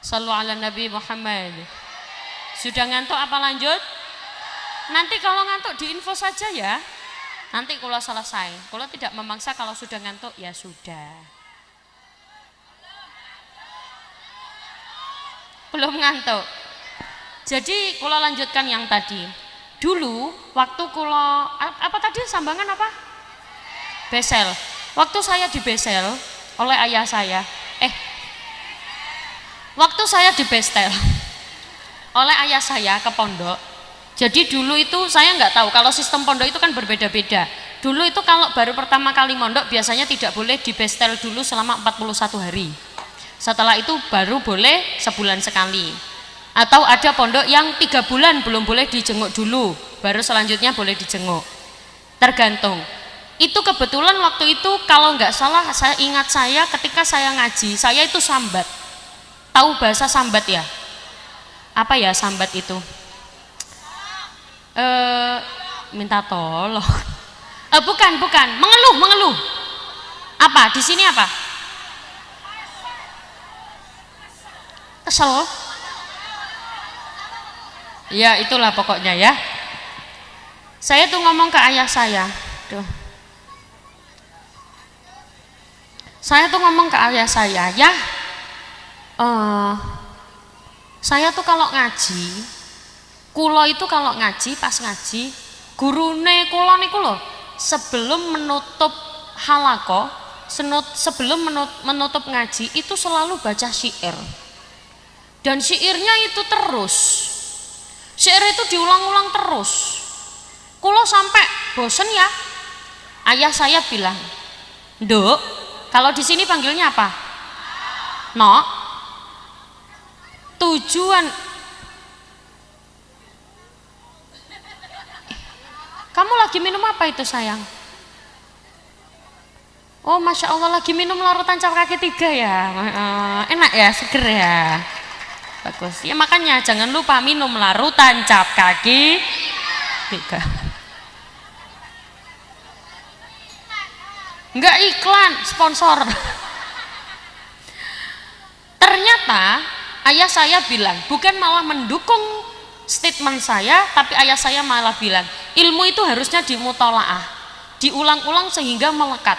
Sallu ala Nabi Muhammad. Sudah ngantuk apa lanjut? Nanti kalau ngantuk diinfo saja ya. Nanti kalau selesai. Kalau tidak memaksa, kalau sudah ngantuk ya sudah. Belum ngantuk. Jadi kalau lanjutkan yang tadi. Dulu waktu kalau apa tadi sambangan apa? Besel. Waktu saya di Besel oleh ayah saya. Waktu saya di Bestel oleh ayah saya ke pondok. Jadi dulu itu saya nggak tahu kalau sistem pondok itu kan berbeda-beda. Dulu itu kalau baru pertama kali mondok biasanya tidak boleh di Bestel dulu selama 41 hari. Setelah itu baru boleh sebulan sekali. Atau ada pondok yang 3 bulan belum boleh dijenguk dulu, baru selanjutnya boleh dijenguk. Tergantung. Itu kebetulan waktu itu kalau nggak salah saya ingat saya ketika saya ngaji, saya itu sambat. Tahu bahasa sambat ya? Apa ya sambat itu? Minta tolong. Bukan, mengeluh. Apa? Di sini apa? Kesel. Ya itulah pokoknya ya. Saya tuh ngomong ke ayah saya. Saya tuh ngomong ke ayah saya, ya. Saya tuh kalau ngaji, kulo itu kalau ngaji pas ngaji, gurune kulo niku lho, sebelum menutup halaqah, sebelum menutup ngaji itu selalu baca syair. Dan syairnya itu terus. Syair itu diulang-ulang terus. Kulo sampai bosen ya. Ayah saya bilang, "Nduk, kalau di sini panggilnya apa?" "Nok." Tujuan kamu lagi minum apa itu sayang? Oh Masya Allah lagi minum larutan cap kaki 3 ya. Enak ya, seger ya. Bagus ya, makanya jangan lupa minum larutan cap kaki 3. Enggak iklan, sponsor. Ternyata ayah saya bilang, bukan malah mendukung statement saya, tapi ayah saya malah bilang, ilmu itu harusnya dimutolaah, diulang-ulang sehingga melekat.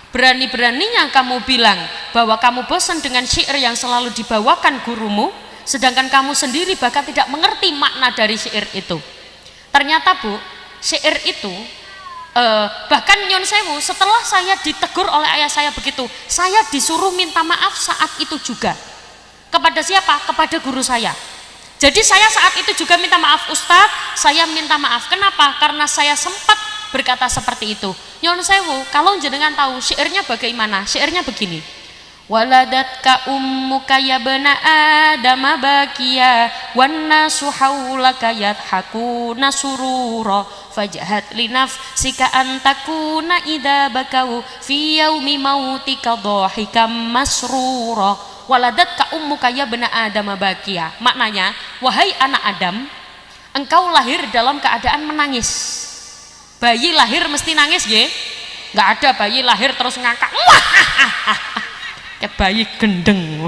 Berani-beraninya kamu bilang bahwa kamu bosan dengan syair yang selalu dibawakan gurumu, sedangkan kamu sendiri bahkan tidak mengerti makna dari syair itu. Ternyata Bu, syair itu bahkan nyun sewu, setelah saya ditegur oleh ayah saya begitu, saya disuruh minta maaf saat itu juga. Kepada siapa? Kepada guru saya. Jadi saya saat itu juga minta maaf, Ustadz, saya minta maaf. Kenapa? Karena saya sempat berkata seperti itu. Nyun sewu, kalau jenengan tahu syairnya bagaimana? Syairnya begini. Waladatka ummuka ya bana adama bakia wan nasu haulaka yadhakuna surura fajhat li nafsika an takuna idza bakau fi yaumi mautika dhahikam masrura. Waladatka ummuka ya bana adama bakia, maknanya wahai anak Adam, engkau lahir dalam keadaan menangis. Bayi lahir mesti nangis nggih? Enggak ada bayi lahir terus ngakak. Kayak bayi gendeng.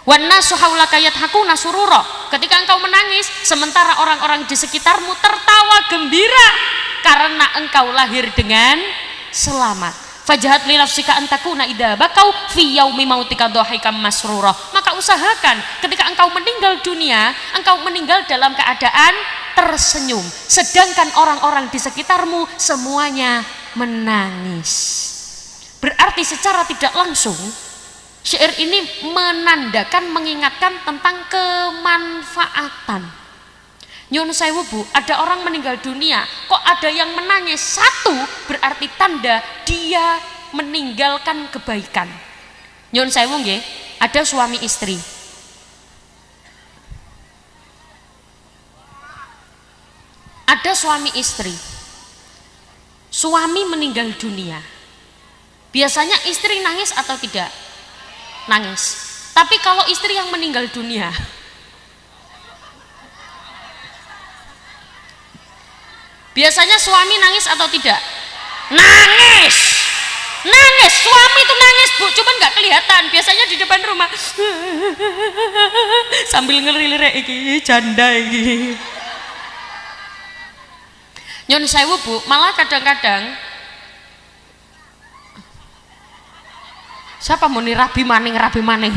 Wana suhaulaka yadhakuna surura, ketika engkau menangis sementara orang-orang di sekitarmu tertawa gembira karena engkau lahir dengan selamat. Fajahat li nafsika antakuna idza bakau fi yaumi mautika dhahikam masrura. Maka usahakan ketika engkau meninggal dunia, engkau meninggal dalam keadaan tersenyum, sedangkan orang-orang di sekitarmu semuanya menangis. Berarti secara tidak langsung syair ini menandakan, mengingatkan tentang kemanfaatan. Nyun sewu Bu, ada orang meninggal dunia kok ada yang menangis, satu berarti tanda dia meninggalkan kebaikan. Nyun sewu nggih, ada suami istri. Ada suami istri. Suami meninggal dunia. Biasanya istri nangis atau tidak? Nangis. Tapi kalau istri yang meninggal dunia, biasanya suami nangis atau tidak? Nangis. Nangis, suami itu nangis Bu, cuman nggak kelihatan. Biasanya di depan rumah sambil ngelirik iki janda iki. Nyun sewu Bu, malah kadang-kadang siapa mau nih rabi maning.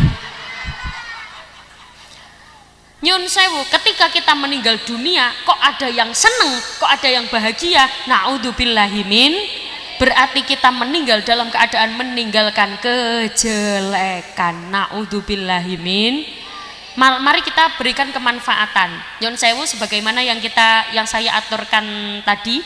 Nyun sewu, ketika kita meninggal dunia kok ada yang seneng, kok ada yang bahagia, naudzubillahimin, berarti kita meninggal dalam keadaan meninggalkan kejelekan. Naudzubillahimin. Mari kita berikan kemanfaatan. Nyun sewu, sebagaimana yang saya aturkan tadi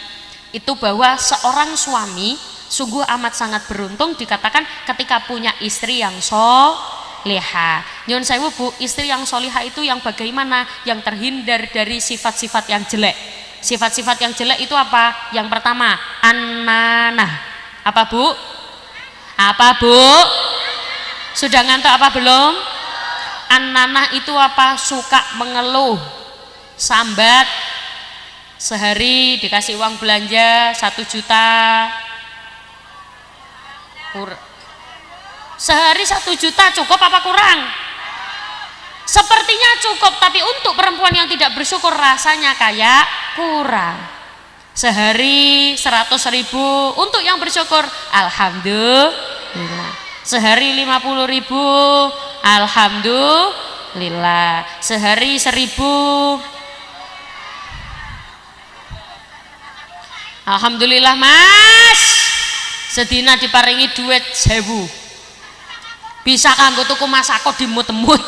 itu, bahwa seorang suami sungguh amat sangat beruntung dikatakan ketika punya istri yang solihah. Nyun sewu Bu, istri yang solihah itu yang bagaimana? Yang terhindar dari sifat-sifat yang jelek. Sifat-sifat yang jelek itu apa? Yang pertama, an-nanah. Apa Bu? Apa Bu? Sudah ngantuk apa belum? An-nanah itu apa? Suka mengeluh, sambat. Sehari dikasih uang belanja 1 juta, sehari 1 juta cukup apa kurang? Sepertinya cukup, tapi untuk perempuan yang tidak bersyukur rasanya kayak kurang. Sehari 100.000, untuk yang bersyukur alhamdulillah. Sehari 50.000, alhamdulillah. Sehari 1.000, alhamdulillah Mas. Sedina diparingi duit 1.000, bisa kanggo tuku masako dimut-mut.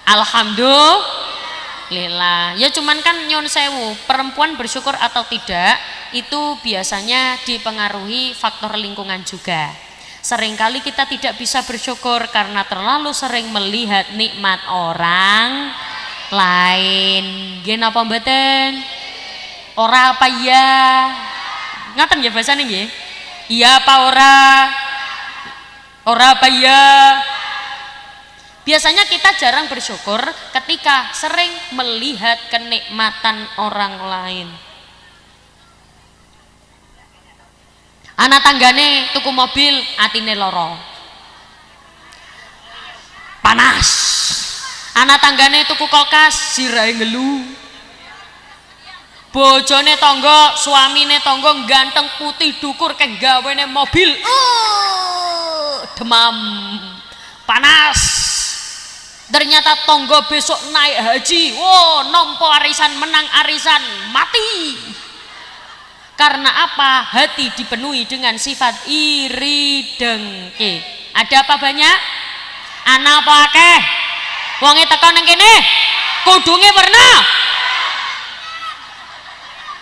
Alhamdulillah. Ya cuman kan nyun sewu, perempuan bersyukur atau tidak itu biasanya dipengaruhi faktor lingkungan juga. Seringkali kita tidak bisa bersyukur karena terlalu sering melihat nikmat orang lain. Nggih napa mboten? Ora apa ya? Ngaten nggih bahasane nggih? Iya apa ora? Ora apa ya? Biasanya kita jarang bersyukur ketika sering melihat kenikmatan orang lain. Anak tanggane tuku mobil, atine loro, panas. Anak tanggane tuku kulkas, sirahe ngelu. Bojone tangga, suamine tangga ganteng putih dukur kek gawene mobil, demam, panas. Ternyata tonggo besok naik haji, wow, nompo arisan, menang arisan, mati. Karena apa? Hati dipenuhi dengan sifat iri dengki. Ada apa banyak? Ana apa akeh? Wonge teko nang kene kudunge werna.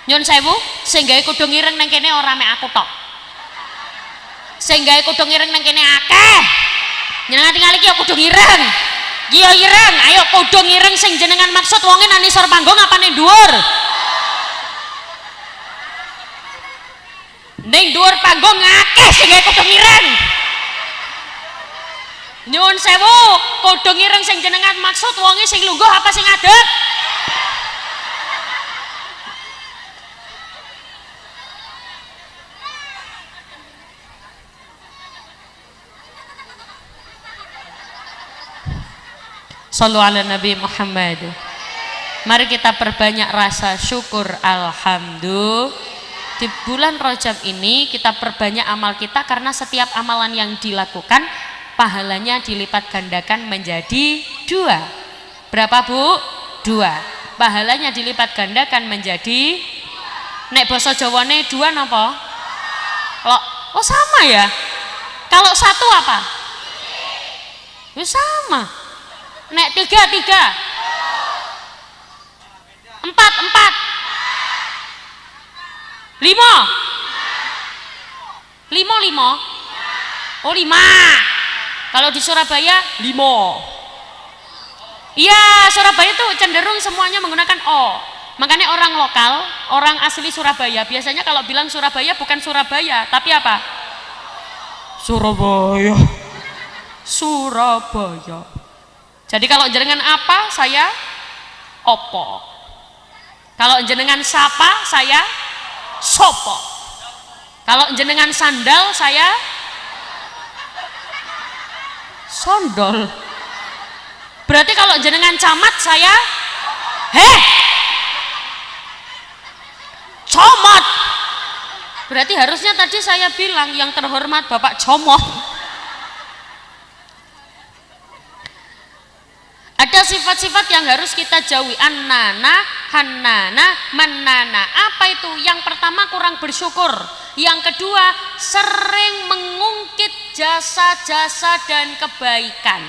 Nyun sewu, sing gawe kudung ireng nang kene ora mek aku tok. Sing gawe kudung ireng nang kene akeh. Jenengan tinggal iki ya kudung ireng. Iya ireng, ayo kudung ireng sing jenengan maksud wonge nang isor panggung apa ning dhuwur? Ning dhuwur panggung akeh sing gawe kudung ireng. Nyuwun sewu, kudung ireng sing jenengan maksud wonge sing lungguh apa sing ngadeg? Shallu ala Nabi Muhammad. Mari kita perbanyak rasa syukur. Alhamdulillah. Di bulan Rajab ini kita perbanyak amal kita, karena setiap amalan yang dilakukan pahalanya dilipat gandakan menjadi 2. Berapa Bu? 2. Pahalanya dilipat gandakan menjadi, nek basa Jawane 2 napa? Oh sama ya. Kalau 1 apa? Ya sama. Nek 3 4 5 5 oh 5. Kalau di Surabaya 5. Iya, Surabaya tuh cenderung semuanya menggunakan O. Makanya orang lokal, orang asli Surabaya biasanya kalau bilang Surabaya bukan Surabaya, tapi apa? Surabaya. Jadi kalau jenengan apa, saya opo. Kalau jenengan sapa, saya sopo. Kalau jenengan sandal, saya sondol. Berarti kalau jenengan camat, saya comot. Berarti harusnya tadi saya bilang yang terhormat Bapak Comot. Ada sifat-sifat yang harus kita jauhi. Annana, hannana, mannana. Apa itu? Yang pertama kurang bersyukur. Yang kedua sering mengungkit jasa-jasa dan kebaikan.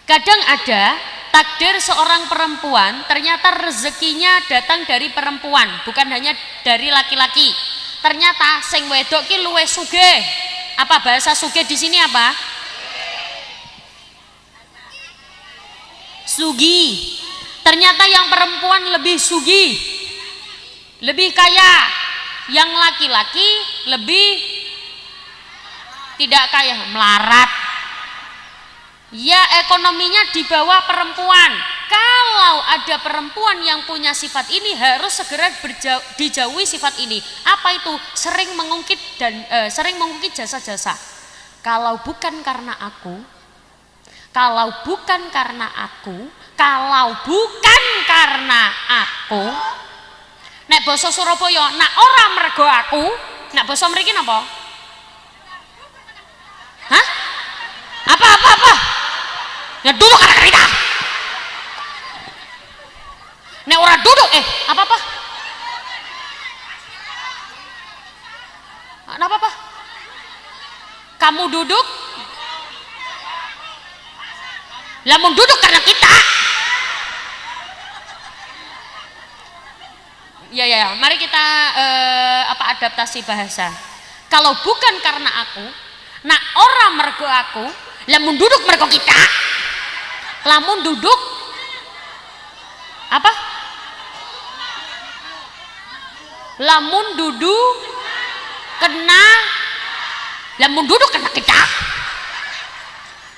Kadang ada takdir seorang perempuan, ternyata rezekinya datang dari perempuan, bukan hanya dari laki-laki. Ternyata sing wedok ki luwih sugih. Apa bahasa sugih di sini apa? Sugi. Ternyata yang perempuan lebih sugi, lebih kaya. Yang laki-laki lebih tidak kaya, melarat. Ya, ekonominya di bawah perempuan. Kalau ada perempuan yang punya sifat ini, harus segera dijauhi sifat ini. Apa itu? Sering mengungkit sering mengungkit jasa-jasa. Kalau bukan karena aku, nek basa Surabaya, nak ora mergo aku, nek basa mriki napa? Hah? Apa? Ya duduk anak kita. Nek ora duduk, apa? Apa? Kamu duduk? Lamun duduk karena kita. Ya, mari kita adaptasi bahasa. Kalau bukan karena aku, nak ora mergo aku, lamun duduk mergo kita. Lamun duduk apa? Lamun duduk kena, lamun duduk kena kita.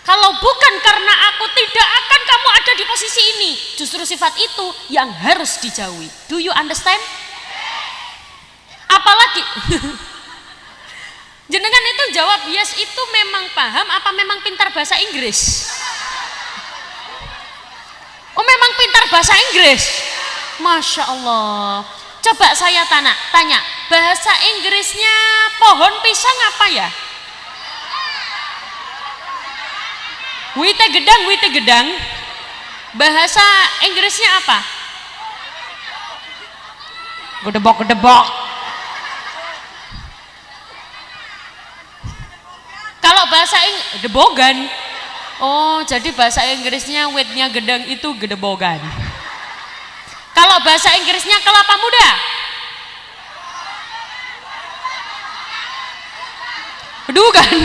Kalau bukan karena aku, tidak akan kamu ada di posisi ini. Justru sifat itu yang harus dijauhi. Do you understand? Apalagi jenengan itu jawab yes, itu memang paham apa memang pintar bahasa Inggris? Oh, memang pintar bahasa Inggris. Masya Allah. Coba saya tanya, bahasa Inggrisnya pohon pisang apa ya? Wite gedang. Bahasa Inggrisnya apa? Gedebok. Kalau bahasa gedebogan. Oh, jadi bahasa Inggrisnya witnya gedang itu gedebogan. Kalau bahasa Inggrisnya kelapa muda. Aduh kan.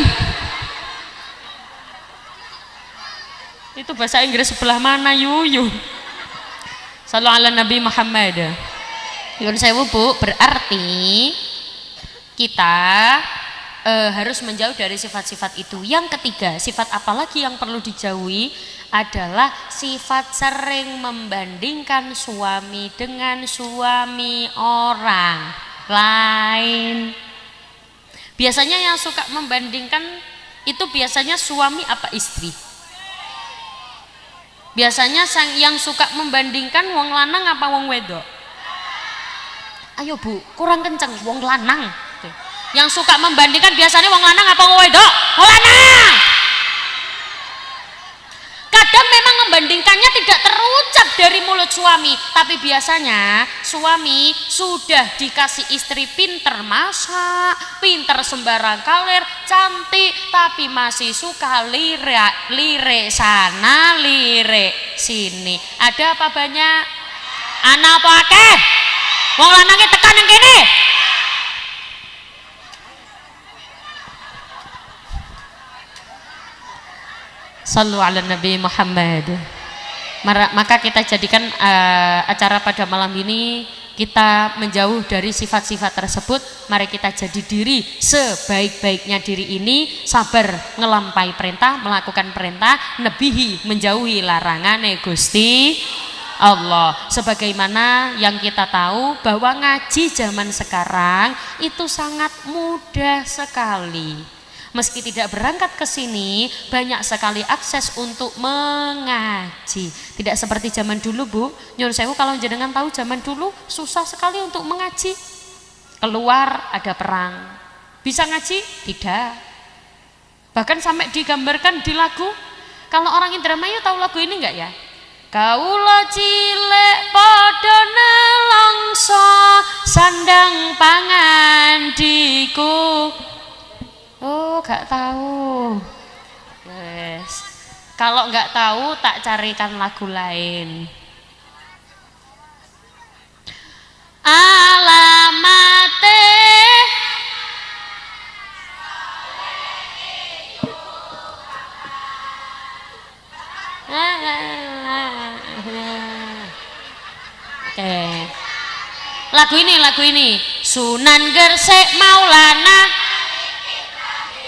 Itu bahasa Inggris sebelah mana yuyu? Sallu ala Nabi Muhammad. Yun sewu Bu, berarti kita harus menjauh dari sifat-sifat itu. Yang ketiga, sifat apa lagi yang perlu dijauhi adalah sifat sering membandingkan suami dengan suami orang lain. Biasanya yang suka membandingkan itu biasanya suami apa istri? Biasanya yang suka membandingkan wong lanang apa wong wedok? Ayo Bu, kurang kenceng, wong lanang. Yang suka membandingkan biasanya wong lanang apa wong wedok? Wong lanang. Kadang memang membandingkannya tidak terucap dari mulut suami, tapi biasanya suami sudah dikasih istri pinter masak, pinter sembarang kalir, cantik, tapi masih suka lirik sana, lirik sini. Ada apa banyak? Anak apa akeh? Wong lanangnya tekan yang kene. Sallu ala Nabi Muhammad. Maka kita jadikan acara pada malam ini kita menjauh dari sifat-sifat tersebut. Mari kita jadi diri sebaik-baiknya diri ini, sabar ngelampai perintah, melakukan perintah, nebihi menjauhi larangan Gusti Allah. Sebagaimana yang kita tahu bahwa ngaji zaman sekarang itu sangat mudah sekali. Meski tidak berangkat ke sini, banyak sekali akses untuk mengaji. Tidak seperti zaman dulu Bu. Nyuruh sewu, kalau jenengan tahu zaman dulu susah sekali untuk mengaji. Keluar ada perang. Bisa ngaji? Tidak. Bahkan sampai digambarkan di lagu. Kalau orang Indramayu tahu lagu ini enggak ya? Kaula cilek padha nelongso sandang pangan diku. Oh, gak tahu. Yes. Kalau nggak tahu, tak carikan lagu lain. Alamate Oke. Lagu ini Sunan Gresik Maulana.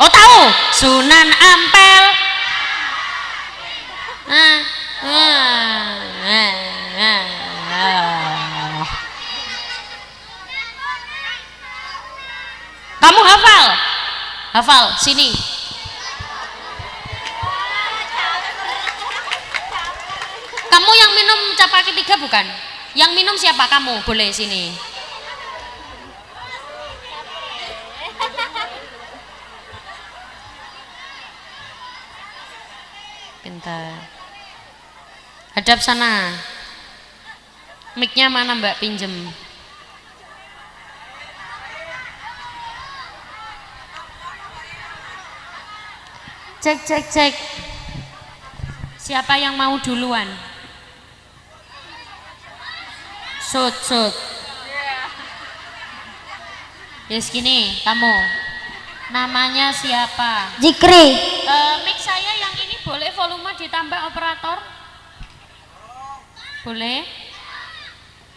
Oh tahu, Sunan Ampel. Kamu hafal? Hafal, sini. Kamu yang minum capaki 3 bukan? Yang minum siapa? Kamu, boleh sini. Pintar. Hadap sana. Mic-nya mana Mbak, pinjem. Cek. Siapa yang mau duluan? Sud. Yes, gini, kamu. Namanya siapa? Zikri. Mic saya yang ini boleh volume ditambah operator? Boleh?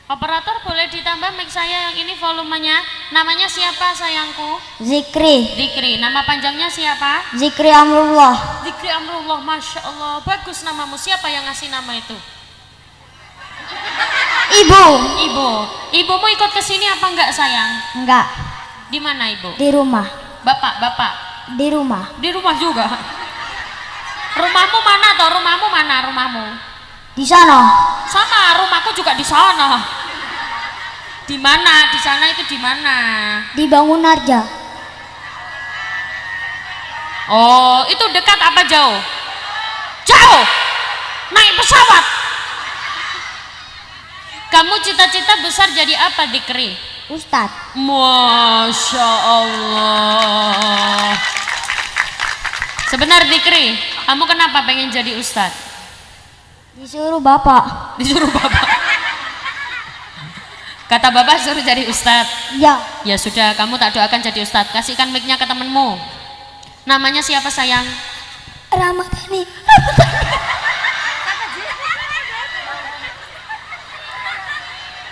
Operator boleh ditambah mic saya yang ini volumenya. Namanya siapa sayangku? Zikri. Nama panjangnya siapa? Zikri Amrullah. Zikri Amrullah, Masya Allah. Bagus namamu. Siapa yang ngasih nama itu? Ibu. Ibumu ikut ke sini apa enggak sayang? Enggak. Di mana ibu? Di rumah. Bapak. Di rumah. Di rumah juga. Rumahmu mana toh? Rumahmu? Di sana. Sama, rumahku juga di sana. Di mana? Di sana itu di mana? Di Bangunarja. Oh, itu dekat apa jauh? Jauh. Naik pesawat. Kamu cita-cita besar jadi apa, Dikri? Ustadz. Masya Allah. Sebentar Dikri, kamu kenapa pengen jadi ustadz? Disuruh bapak. Disuruh bapak. Kata bapak suruh jadi ustadz. Ya. Ya sudah, kamu tak doakan jadi ustadz. Kasihkan mic-nya ke temenmu. Namanya siapa sayang? Ramadhani.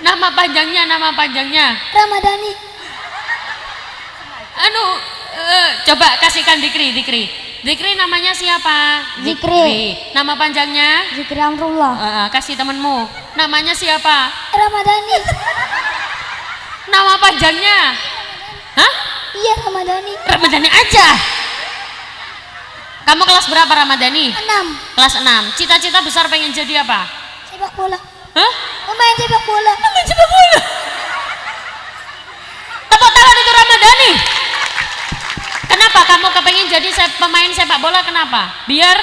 Nama panjangnya. Ramadhani. Coba kasihkan Dikri. Dikri namanya siapa? Zikri. Nama panjangnya? Zikri Amrullah. Kasih temenmu. Namanya siapa? Ramadhani. Nama panjangnya? Hah? Iya, Ramadhani. Ramadhani aja. Kamu kelas berapa Ramadhani? 6. Kelas 6. Cita-cita besar pengen jadi apa? Sepak bola. Hah? Pemain sepak bola. Tepuk tangan untuk Ramadhani. Kenapa kamu kepengen jadi pemain sepak bola? Kenapa? Biar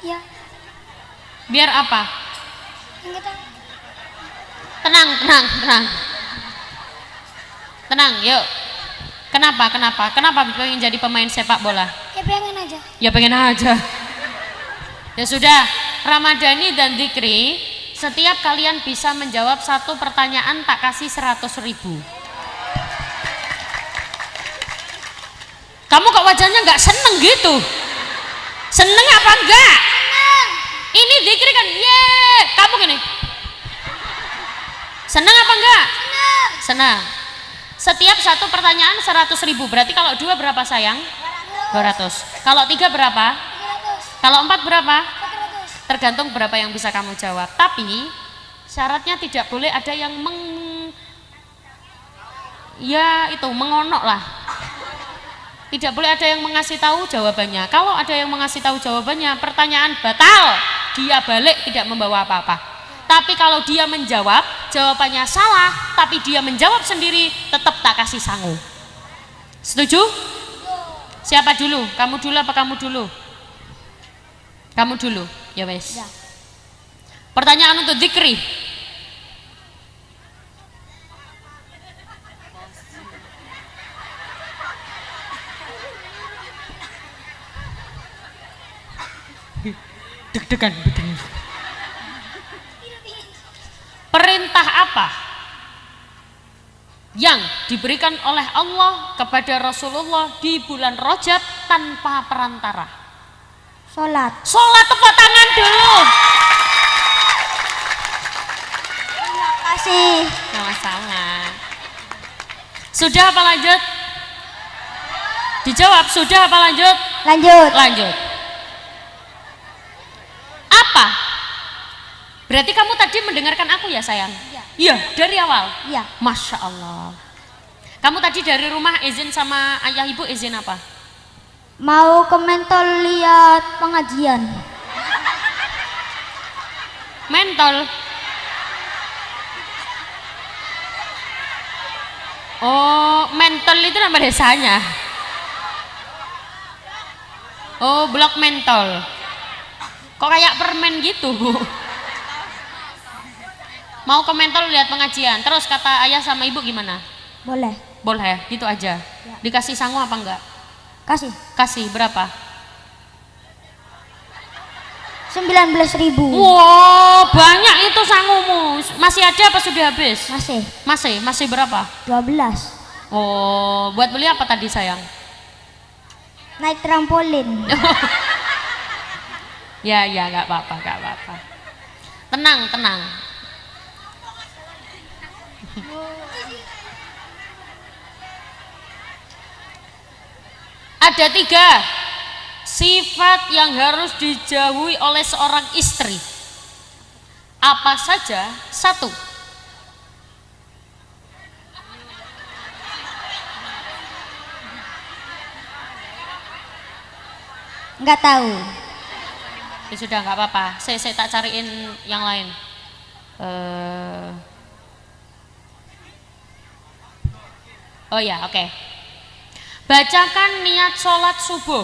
Ya. apa? Enggak tahu. Tenang, yuk. Kenapa pengen jadi pemain sepak bola? Ya pengen aja. Ya pengen aja. Ya sudah, Ramadhani dan Dikri, setiap kalian bisa menjawab satu pertanyaan tak kasih 100.000. Kamu kok wajahnya nggak seneng gitu? Seneng apa enggak? Senang. Ini Dikri kan, kamu gini. Seneng apa enggak? Senang. Setiap satu pertanyaan 100.000. Berarti kalau 2 berapa sayang? 200. Kalau 3 berapa? 300. Kalau 4 berapa? 400. Tergantung berapa yang bisa kamu jawab. Tapi syaratnya tidak boleh ada yang mengonok lah. Tidak boleh ada yang mengasih tahu jawabannya. Kalau ada yang mengasih tahu jawabannya, pertanyaan batal. Dia balik tidak membawa apa-apa. Tapi kalau dia menjawab, jawabannya salah, tapi dia menjawab sendiri, tetap tak kasih sangu. Setuju? Siapa dulu? Kamu dulu apa kamu dulu? Kamu dulu. Ya wes. Ya. Pertanyaan untuk Dikri. Deg-degan. Perintah apa yang diberikan oleh Allah kepada Rasulullah di bulan Rajab tanpa perantara? Sholat. Sholat, tepuk tangan dulu. Terima kasih. Sama-sama. Sudah apa lanjut? Dijawab sudah apa lanjut? Lanjut. Apa? Berarti kamu tadi mendengarkan aku ya sayang? Iya, dari awal? Iya. Masya Allah. Kamu tadi dari rumah izin sama ayah ibu izin apa? Mau ke Mentol lihat pengajian. Mentol. Oh, mentol itu nama desanya. Oh, blok mentol. Kok kayak permen gitu, Bu? Mau ke mentol lihat pengajian. Terus kata ayah sama ibu gimana? Boleh. Boleh, gitu aja. Ya. Dikasih sangu apa enggak? Kasih. Kasih berapa? 19.000. Wow, banyak itu sangumu. Masih ada apa sudah habis? Masih berapa? 12. Oh, buat beli apa tadi sayang? Naik trampolin. Ya, nggak apa-apa. Tenang. Ada 3 sifat yang harus dijauhi oleh seorang istri. Apa saja? 1. Nggak tahu. Ya sudah nggak apa-apa. Saya tak cariin yang lain. Oh ya, oke. Bacakan niat sholat subuh.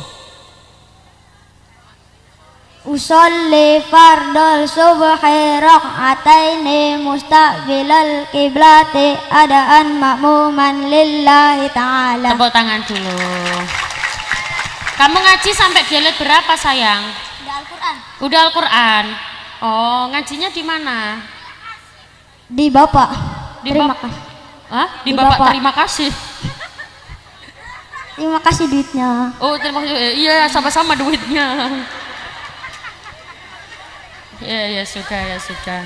Usolli fardal subhi rak'ataini mustaqbilal kiblati adaan ma'muman lillahi ta'ala. Tepuk tangan dulu. Kamu ngaji sampai jilid berapa sayang? Udah Al-Quran. Udah Al-Quran. Oh, ngajinya di mana? Di Bapak. Di Terima Bap- kasih. Hah? Di Di Bapak, Bapak. terima kasih. Terima kasih duitnya. Oh, terima kasih. Iya, sama-sama duitnya. Ya sudah, ya sudah.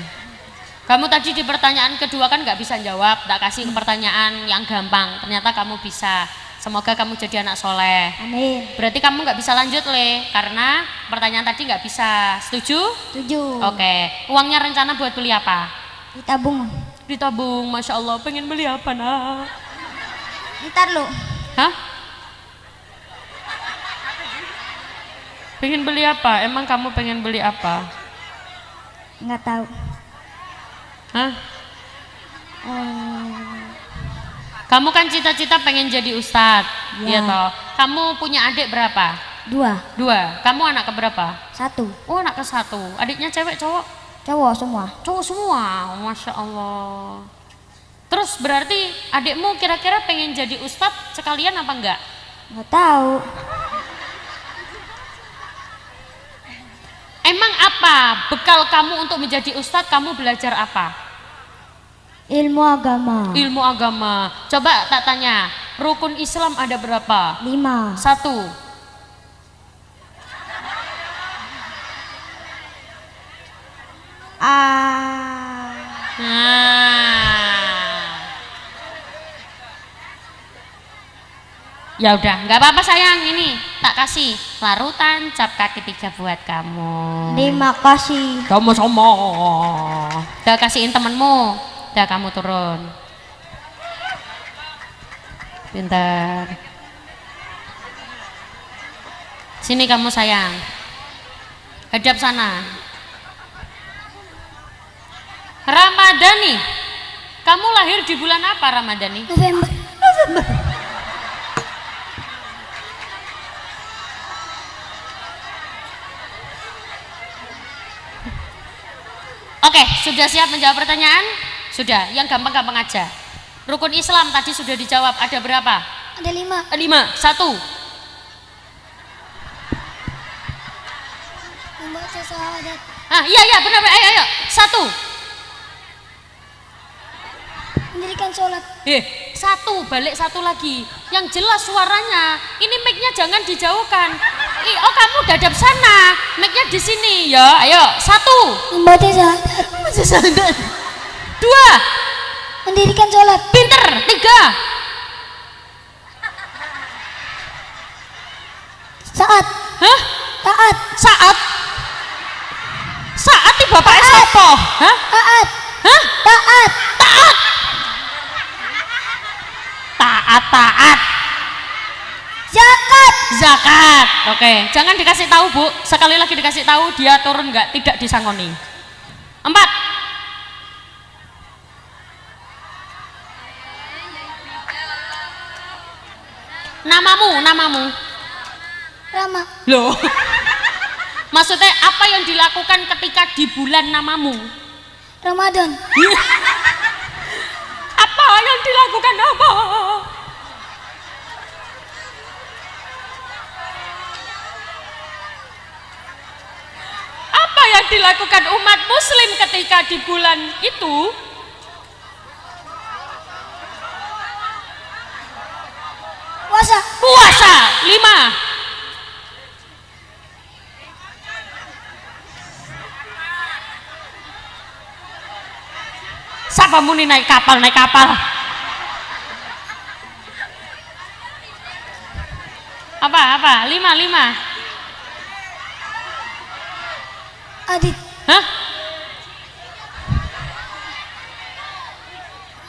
Kamu tadi di pertanyaan kedua kan nggak bisa jawab, tak kasih pertanyaan yang gampang. Ternyata kamu bisa. Semoga kamu jadi anak soleh. Amin. Berarti kamu nggak bisa lanjut Le, karena pertanyaan tadi nggak bisa. Setuju? 7. Oke. Uangnya rencana buat beli apa? Ditabung. Ditabung, masya Allah. Pengen beli apa nak? Ntar lu. Hah? Pengen beli apa? Emang kamu pengen beli apa? Nggak tahu. Hah? Kamu kan cita-cita pengen jadi ustadz, Ya. ya toh. Kamu punya adik berapa? 2. 2. Kamu anak keberapa? 1. Oh, anak ke-1. Adiknya cewek cowok? Cowok semua. Cowok semua, masya Allah. Terus berarti adikmu kira-kira pengen jadi ustadz sekalian apa enggak? Nggak tahu. Emang apa bekal kamu untuk menjadi ustadz? Kamu belajar apa? Ilmu agama. Ilmu agama. Coba tak tanya, rukun Islam ada berapa? 5. 1. Ya udah, nggak apa-apa sayang, ini tak kasih larutan cap kaki 3 buat kamu. Terima kasih. Kamu sama. Udah kasihin temenmu. Udah kamu turun. Pintar. Sini kamu sayang. Hadap sana. Ramadhani. Kamu lahir di bulan apa Ramadhani? November. Oke, sudah siap menjawab pertanyaan? Sudah, yang gampang-gampang aja. Rukun Islam tadi sudah dijawab, ada berapa? Ada 5. 5. 1. Membaca syahadat. Iya benar, ayo. 1. Mendirikan sholat. 1, balik 1 lagi. Yang jelas suaranya. Ini mic-nya jangan dijauhkan. Oh kamu dadap sana, mic-nya di sini ya. Ayo, 1. Membaca syahadat. 2. Mendirikan sholat. Pinter. 3. Saat. Hah? Taat. Saat. Saat di bapaknya siapa? Hah? Taat. Hah? Taat. Taat. Zakat. Zakat. Oke, jangan dikasih tahu Bu. Sekali lagi dikasih tahu dia turun nggak? Tidak disangoni. 4. Namamu. Rama. Loh. Maksudnya apa yang dilakukan ketika di bulan namamu? Ramadan. Apa yang dilakukan apa? Apa yang dilakukan umat muslim ketika di bulan itu? Puasa. 5. Siapa muni naik kapal? Apa? 5. Adit. Hah?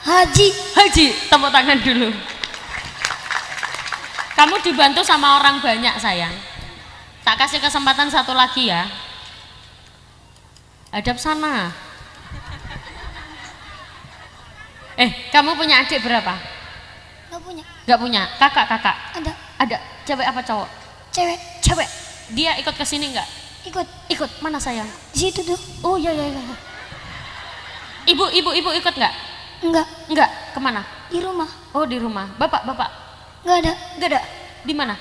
Haji. Tepuk tangan dulu. Kamu dibantu sama orang banyak sayang. Tak kasih kesempatan 1 lagi ya. Hadap sana. Kamu punya adik berapa? Gak punya. Gak punya. Kakak. Ada. Ada. Cewek apa cowok? Cewek. Cewek. Dia ikut ke sini nggak? Ikut. Ikut mana sayang? Di situ tuh. Oh iya iya iya. Ibu ikut nggak? Enggak. Nggak. Kemana? Di rumah. Oh di rumah. Bapak. Enggak ada. Nggak ada. Di mana?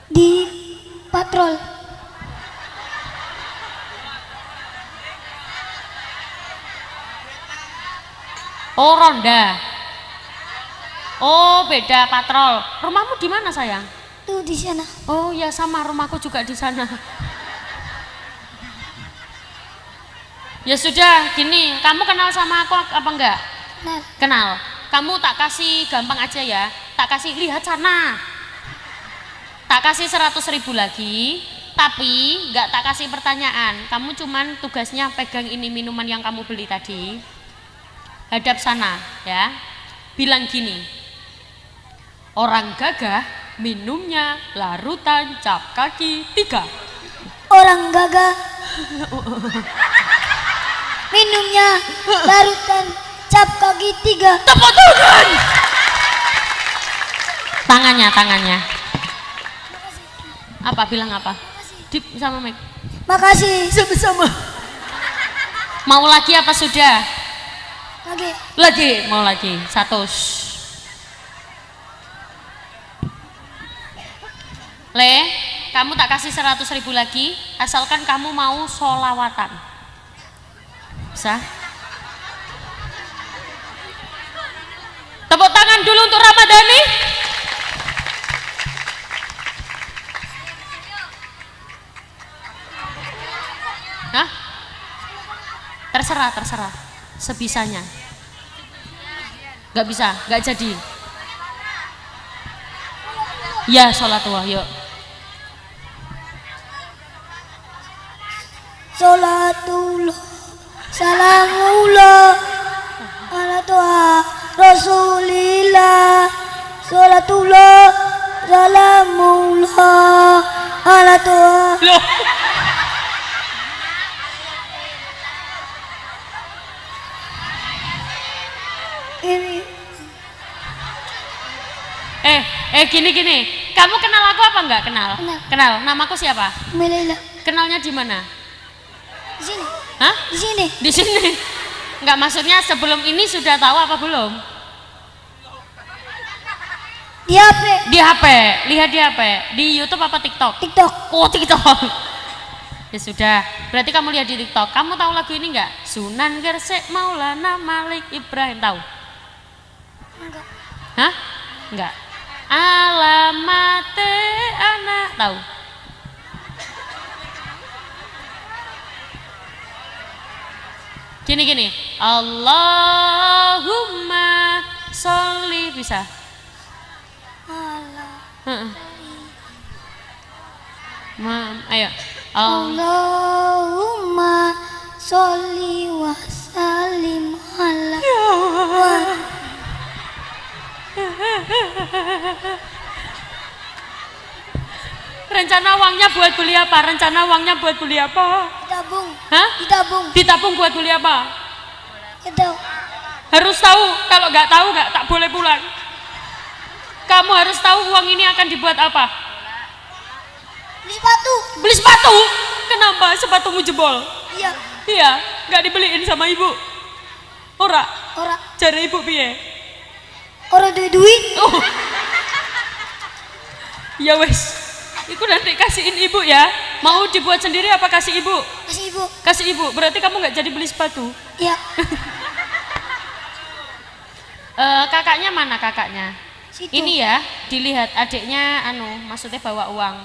Di patrol. Oh ronda. Oh beda patrol. Rumahmu di mana sayang? Tuh di sana. Oh ya sama rumahku juga di sana. Ya sudah, gini, kamu kenal sama aku apa enggak? Nah, Kenal. Kamu tak kasih gampang aja ya. Tak kasih lihat sana. Tak kasih 100.000 lagi, tapi enggak tak kasih pertanyaan. Kamu cuman tugasnya pegang ini minuman yang kamu beli tadi. Hadap sana, ya. Bilang gini. Orang gagah minumnya larutan cap kaki 3. orang gagah minumnya larutan cap kaki 3. Tepuk tangan. Tangannya. Apa bilang apa? Dip sama Mike. Makasih. Sama-sama. Mau lagi apa sudah? Lagi. Mau lagi. 100. Le, kamu tak kasih 100.000 lagi, asalkan kamu mau sholawatan. Bisa? Tepuk tangan dulu untuk Ramadhani. Hah? Terserah. Sebisanya. Gak bisa, gak jadi. Ya, sholatullah, yuk. Sholatullah salamullah ala toha rasulillah. Sholatullah salamullah ala toha. Loh. Ini Gini. Kamu kenal aku apa enggak? Kenal. Kenal. Namaku siapa? Melila. Kenalnya di mana? Di sini. Hah? Di sini. Di sini. Enggak, maksudnya sebelum ini sudah tahu apa belum? Di HP. Di HP. Lihat di HP. Di YouTube apa TikTok? TikTok. Oh, TikTok. Ya sudah. Berarti kamu lihat di TikTok. Kamu tahu lagu ini enggak? Sunan Gresik Maulana Malik Ibrahim, tahu? Enggak. Hah? Enggak. Alamate anak, tahu? Gini. Allahumma sholli, bisa? Allah. Heeh. Ayo. Allahumma sholli wa sallim ala wa. Rencana uangnya buat beli apa? Ditabung. Hah? Ditabung buat beli apa? Itu. Harus tahu. Kalau nggak tahu nggak tak boleh pulang. Kamu harus tahu uang ini akan dibuat apa? Beli sepatu. Kenapa sepatumu jebol? Iya, nggak dibeliin sama ibu. Ora. Cari ibu piye? Ora duit. Oh. Ya wes. Iku nanti kasihin ibu ya. Mau dibuat sendiri apa kasih ibu? Kasih ibu. Berarti kamu nggak jadi beli sepatu. Iya. Kakaknya mana kakaknya? Situ. Ini ya, dilihat adiknya maksudnya bawa uang.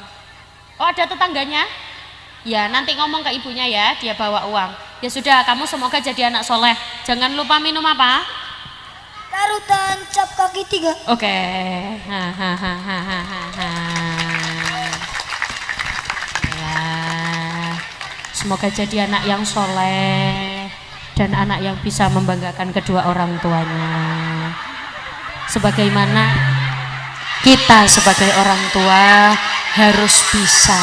Oh, ada tetangganya? Ya, nanti ngomong ke ibunya ya, dia bawa uang. Ya sudah, kamu semoga jadi anak soleh. Jangan lupa minum apa? Larutan cap kaki 3. Oke. Ya. Semoga jadi anak yang soleh dan anak yang bisa membanggakan kedua orang tuanya. Sebagaimana kita sebagai orang tua harus bisa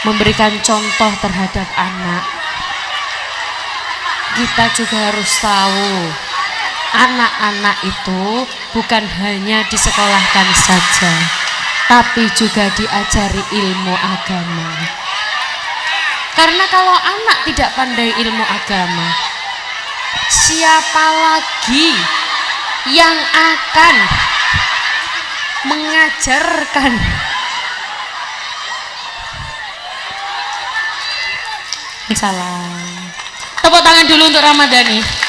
memberikan contoh terhadap anak. Kita juga harus tahu anak-anak itu bukan hanya disekolahkan saja, tapi juga diajari ilmu agama. Karena kalau anak tidak pandai ilmu agama, siapa lagi yang akan mengajarkan? Salam. Tepuk tangan dulu untuk Ramadhani.